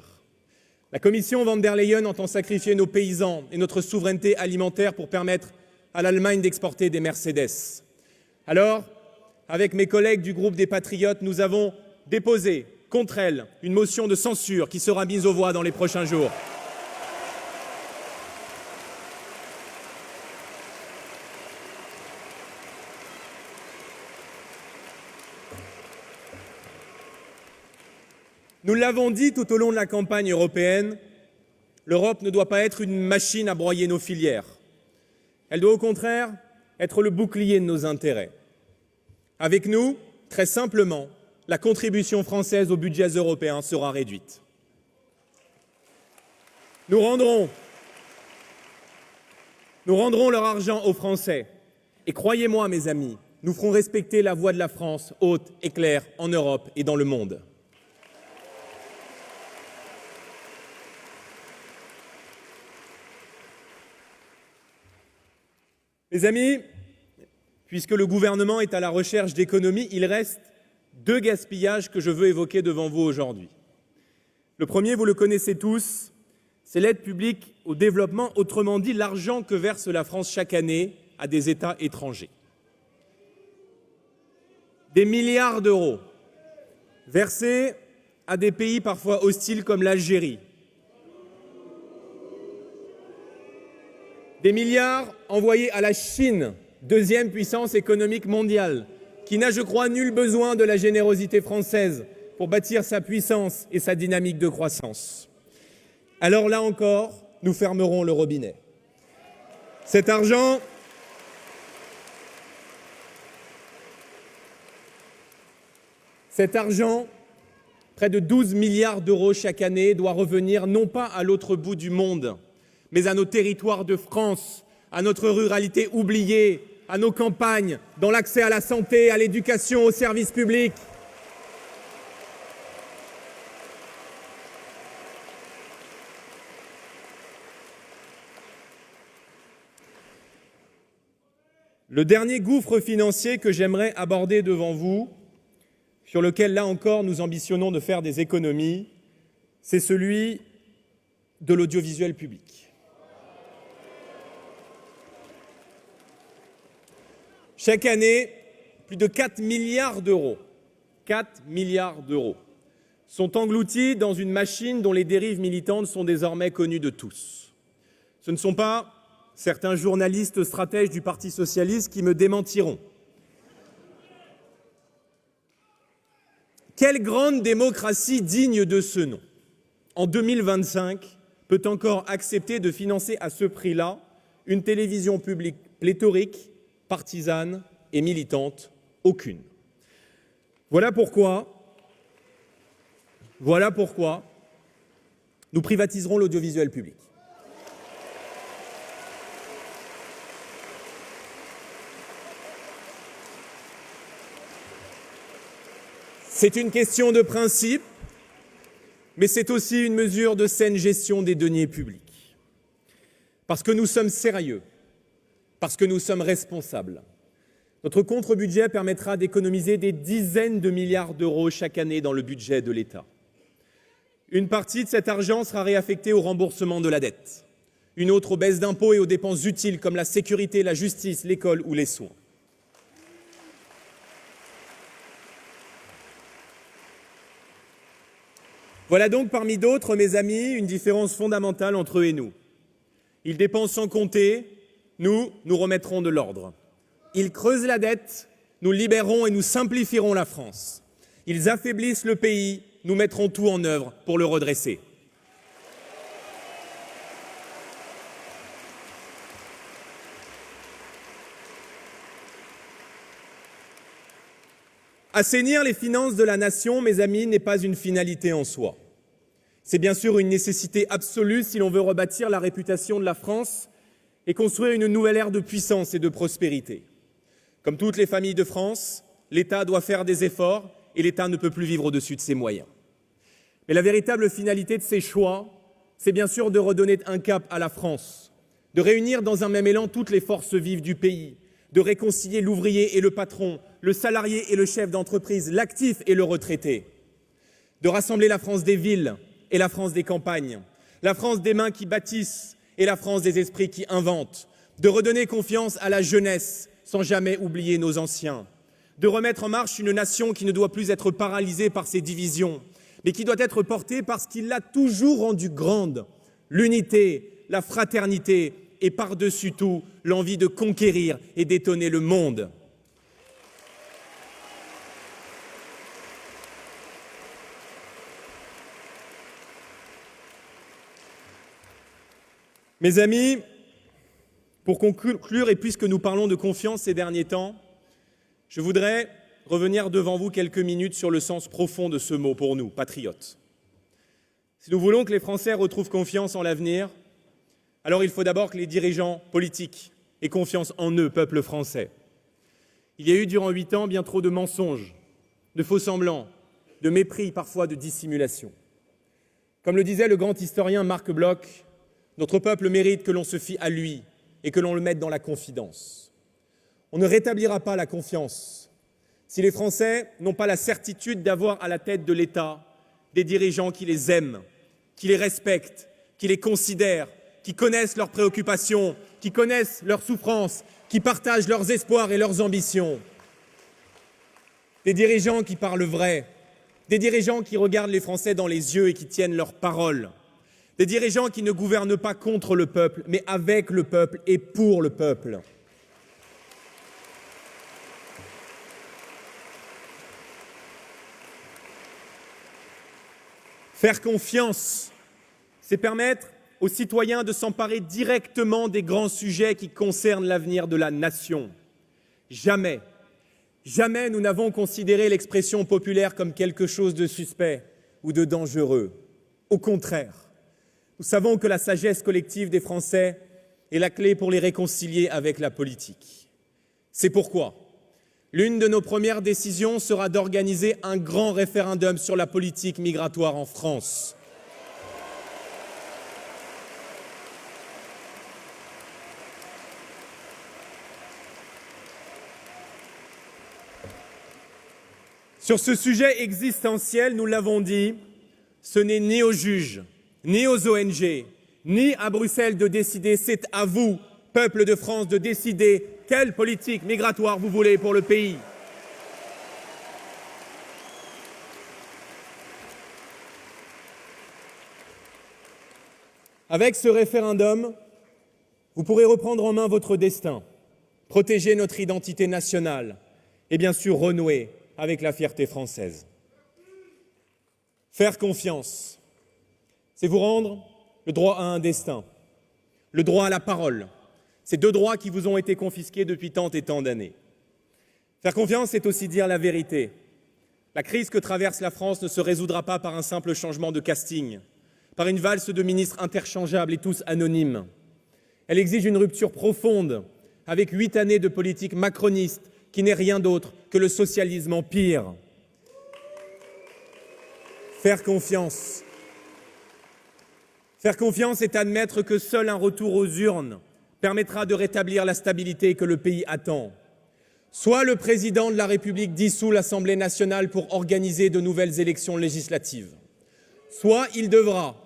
La Commission von der Leyen entend sacrifier nos paysans et notre souveraineté alimentaire pour permettre à l'Allemagne d'exporter des Mercedes. Alors, avec mes collègues du groupe des Patriotes, nous avons déposé contre elle une motion de censure qui sera mise aux voix dans les prochains jours. Nous l'avons dit tout au long de la campagne européenne, l'Europe ne doit pas être une machine à broyer nos filières. Elle doit au contraire être le bouclier de nos intérêts. Avec nous, très simplement, la contribution française au budget européen sera réduite. Nous rendrons leur argent aux Français. Et croyez-moi, mes amis, nous ferons respecter la voix de la France haute et claire en Europe et dans le monde. Mes amis, puisque le gouvernement est à la recherche d'économies, il reste 2 gaspillages que je veux évoquer devant vous aujourd'hui. Le premier, vous le connaissez tous, c'est l'aide publique au développement, autrement dit l'argent que verse la France chaque année à des États étrangers. Des milliards d'euros versés à des pays parfois hostiles comme l'Algérie. Des milliards envoyés à la Chine, 2e puissance économique mondiale, qui n'a, je crois, nul besoin de la générosité française pour bâtir sa puissance et sa dynamique de croissance. Alors là encore, nous fermerons le robinet. Cet argent, près de 12 milliards d'euros chaque année, doit revenir non pas à l'autre bout du monde, mais à nos territoires de France, à notre ruralité oubliée, à nos campagnes, dans l'accès à la santé, à l'éducation, aux services publics. Le dernier gouffre financier que j'aimerais aborder devant vous, sur lequel, là encore, nous ambitionnons de faire des économies, c'est celui de l'audiovisuel public. Chaque année, plus de 4 milliards d'euros sont engloutis dans une machine dont les dérives militantes sont désormais connues de tous. Ce ne sont pas certains journalistes stratèges du Parti socialiste qui me démentiront. Quelle grande démocratie digne de ce nom, en 2025, peut encore accepter de financer à ce prix-là une télévision publique pléthorique, partisane et militante? Aucune. Voilà pourquoi nous privatiserons l'audiovisuel public. C'est une question de principe, mais c'est aussi une mesure de saine gestion des deniers publics. Parce que nous sommes sérieux, parce que nous sommes responsables. Notre contre-budget permettra d'économiser des dizaines de milliards d'euros chaque année dans le budget de l'État. Une partie de cet argent sera réaffectée au remboursement de la dette, une autre aux baisses d'impôts et aux dépenses utiles comme la sécurité, la justice, l'école ou les soins. Voilà donc parmi d'autres, mes amis, une différence fondamentale entre eux et nous. Ils dépensent sans compter, nous remettrons de l'ordre. Ils creusent la dette, nous libérerons et nous simplifierons la France. Ils affaiblissent le pays, nous mettrons tout en œuvre pour le redresser. Assainir les finances de la nation, mes amis, n'est pas une finalité en soi. C'est bien sûr une nécessité absolue si l'on veut rebâtir la réputation de la France et construire une nouvelle ère de puissance et de prospérité. Comme toutes les familles de France, l'État doit faire des efforts et l'État ne peut plus vivre au-dessus de ses moyens. Mais la véritable finalité de ces choix, c'est bien sûr de redonner un cap à la France, de réunir dans un même élan toutes les forces vives du pays, de réconcilier l'ouvrier et le patron, le salarié et le chef d'entreprise, l'actif et le retraité, de rassembler la France des villes et la France des campagnes, la France des mains qui bâtissent et la France des esprits qui inventent, de redonner confiance à la jeunesse sans jamais oublier nos anciens, de remettre en marche une nation qui ne doit plus être paralysée par ses divisions mais qui doit être portée par ce qui l'a toujours rendue grande, l'unité, la fraternité et par-dessus tout, l'envie de conquérir et d'étonner le monde. Mes amis, pour conclure, et puisque nous parlons de confiance ces derniers temps, je voudrais revenir devant vous quelques minutes sur le sens profond de ce mot pour nous, patriotes. Si nous voulons que les Français retrouvent confiance en l'avenir, alors il faut d'abord que les dirigeants politiques aient confiance en eux, peuple français. Il y a eu durant 8 ans bien trop de mensonges, de faux-semblants, de mépris, parfois de dissimulation. Comme le disait le grand historien Marc Bloch, notre peuple mérite que l'on se fie à lui et que l'on le mette dans la confidence. On ne rétablira pas la confiance si les Français n'ont pas la certitude d'avoir à la tête de l'État des dirigeants qui les aiment, qui les respectent, qui les considèrent, qui connaissent leurs préoccupations, qui connaissent leurs souffrances, qui partagent leurs espoirs et leurs ambitions. Des dirigeants qui parlent vrai, des dirigeants qui regardent les Français dans les yeux et qui tiennent leurs paroles. Des dirigeants qui ne gouvernent pas contre le peuple, mais avec le peuple et pour le peuple. Faire confiance, c'est permettre aux citoyens de s'emparer directement des grands sujets qui concernent l'avenir de la nation. Jamais, jamais nous n'avons considéré l'expression populaire comme quelque chose de suspect ou de dangereux. Au contraire. Nous savons que la sagesse collective des Français est la clé pour les réconcilier avec la politique. C'est pourquoi l'une de nos premières décisions sera d'organiser un grand référendum sur la politique migratoire en France. Sur ce sujet existentiel, nous l'avons dit, ce n'est ni aux juges, ni aux ONG, ni à Bruxelles de décider, c'est à vous, peuple de France, de décider quelle politique migratoire vous voulez pour le pays. Avec ce référendum, vous pourrez reprendre en main votre destin, protéger notre identité nationale et bien sûr renouer avec la fierté française. Faire confiance, c'est vous rendre le droit à un destin, le droit à la parole. Ces 2 droits qui vous ont été confisqués depuis tant et tant d'années. Faire confiance, c'est aussi dire la vérité. La crise que traverse la France ne se résoudra pas par un simple changement de casting, par une valse de ministres interchangeables et tous anonymes. Elle exige une rupture profonde, avec 8 années de politique macroniste, qui n'est rien d'autre que le socialisme en pire. Faire confiance, c'est admettre que seul un retour aux urnes permettra de rétablir la stabilité que le pays attend. Soit le président de la République dissout l'Assemblée nationale pour organiser de nouvelles élections législatives, soit il devra,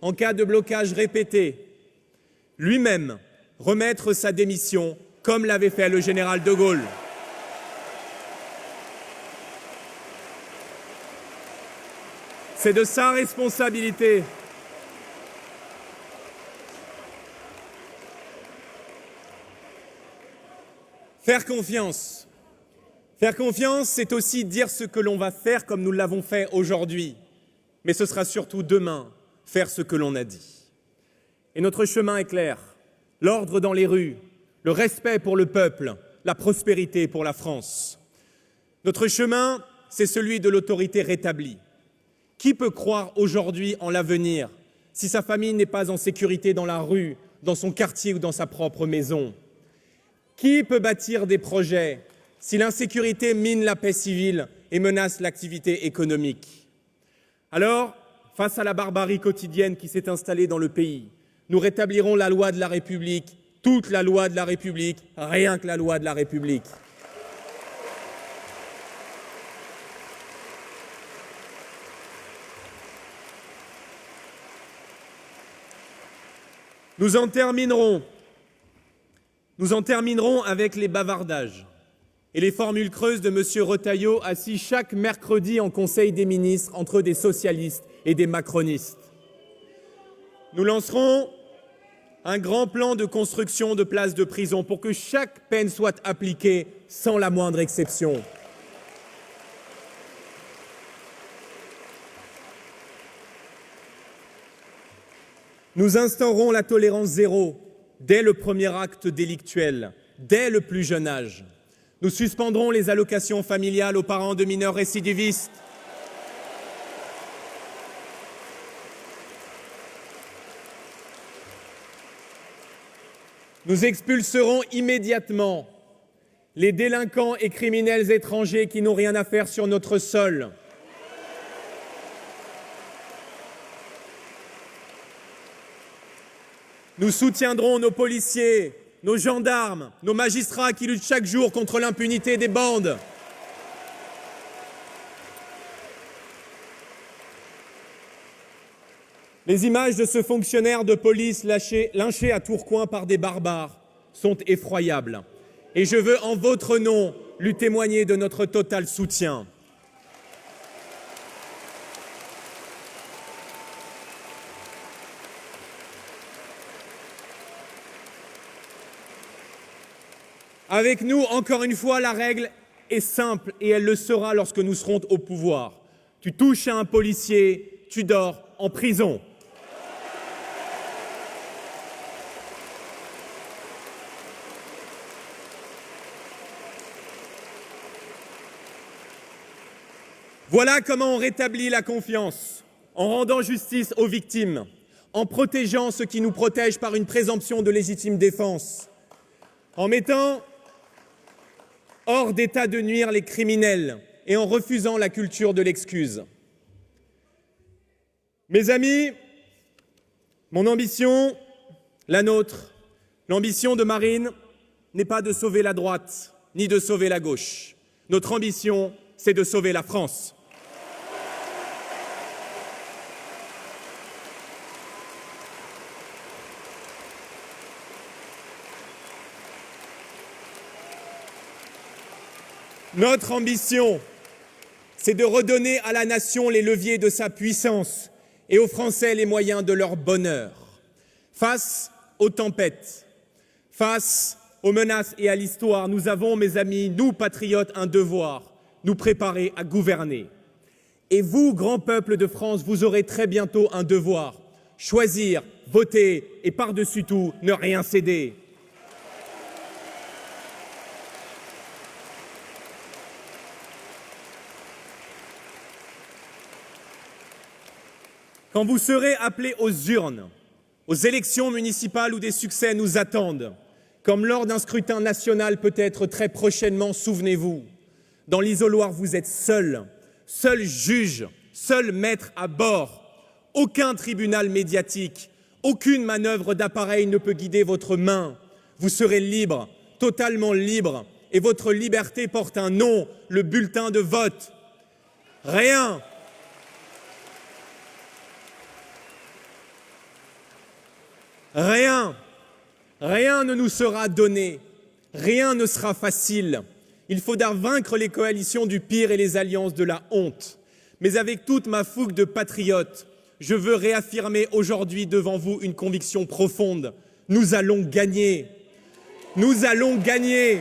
en cas de blocage répété, lui-même remettre sa démission, comme l'avait fait le général de Gaulle. C'est de sa responsabilité. Faire confiance, c'est aussi dire ce que l'on va faire comme nous l'avons fait aujourd'hui. Mais ce sera surtout demain, faire ce que l'on a dit. Et notre chemin est clair. L'ordre dans les rues, le respect pour le peuple, la prospérité pour la France. Notre chemin, c'est celui de l'autorité rétablie. Qui peut croire aujourd'hui en l'avenir si sa famille n'est pas en sécurité dans la rue, dans son quartier ou dans sa propre maison? Qui peut bâtir des projets si l'insécurité mine la paix civile et menace l'activité économique? Alors, face à la barbarie quotidienne qui s'est installée dans le pays, nous rétablirons la loi de la République, toute la loi de la République, rien que la loi de la République. Nous en terminerons avec les bavardages, et les formules creuses de M. Retailleau, assis chaque mercredi en Conseil des ministres entre des socialistes et des macronistes. Nous lancerons un grand plan de construction de places de prison pour que chaque peine soit appliquée sans la moindre exception. Nous instaurons la tolérance zéro dès le premier acte délictuel, dès le plus jeune âge. Nous suspendrons les allocations familiales aux parents de mineurs récidivistes. Nous expulserons immédiatement les délinquants et criminels étrangers qui n'ont rien à faire sur notre sol. Nous soutiendrons nos policiers, nos gendarmes, nos magistrats qui luttent chaque jour contre l'impunité des bandes. Les images de ce fonctionnaire de police lynché à Tourcoing par des barbares sont effroyables. Et je veux, en votre nom, lui témoigner de notre total soutien. Avec nous, encore une fois, la règle est simple et elle le sera lorsque nous serons au pouvoir. Tu touches à un policier, tu dors en prison. Voilà comment on rétablit la confiance, en rendant justice aux victimes, en protégeant ceux qui nous protègent par une présomption de légitime défense, en mettant hors d'état de nuire les criminels et en refusant la culture de l'excuse. Mes amis, mon ambition, la nôtre, l'ambition de Marine n'est pas de sauver la droite ni de sauver la gauche. Notre ambition, c'est de sauver la France. Notre ambition, c'est de redonner à la nation les leviers de sa puissance et aux Français les moyens de leur bonheur. Face aux tempêtes, face aux menaces et à l'histoire, nous avons, mes amis, nous, patriotes, un devoir, nous préparer à gouverner. Et vous, grand peuple de France, vous aurez très bientôt un devoir, choisir, voter et par-dessus tout, ne rien céder. Quand vous serez appelés aux urnes, aux élections municipales où des succès nous attendent, comme lors d'un scrutin national peut-être très prochainement, souvenez-vous, dans l'isoloir vous êtes seul, seul juge, seul maître à bord. Aucun tribunal médiatique, aucune manœuvre d'appareil ne peut guider votre main. Vous serez libre, totalement libre, et votre liberté porte un nom, le bulletin de vote. Rien ne nous sera donné, rien ne sera facile. Il faudra vaincre les coalitions du pire et les alliances de la honte. Mais avec toute ma fougue de patriote, je veux réaffirmer aujourd'hui devant vous une conviction profonde. Nous allons gagner. Nous allons gagner.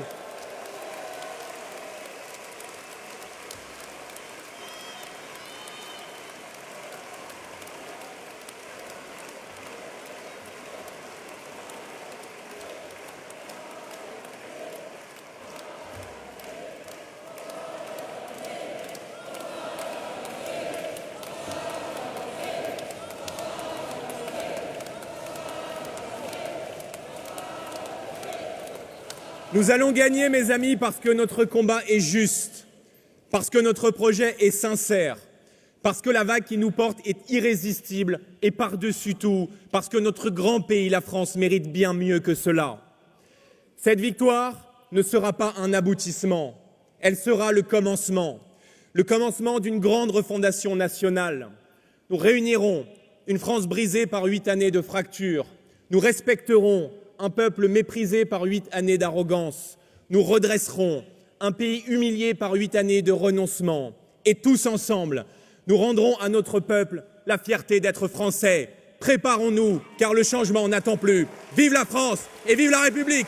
Nous allons gagner, mes amis, parce que notre combat est juste, parce que notre projet est sincère, parce que la vague qui nous porte est irrésistible et par-dessus tout, parce que notre grand pays, la France, mérite bien mieux que cela. Cette victoire ne sera pas un aboutissement, elle sera le commencement d'une grande refondation nationale. Nous réunirons une France brisée par 8 années de fractures, nous respecterons un peuple méprisé par 8 années d'arrogance. Nous redresserons un pays humilié par 8 années de renoncement. Et tous ensemble, nous rendrons à notre peuple la fierté d'être français. Préparons-nous, car le changement n'attend plus. Vive la France et vive la République!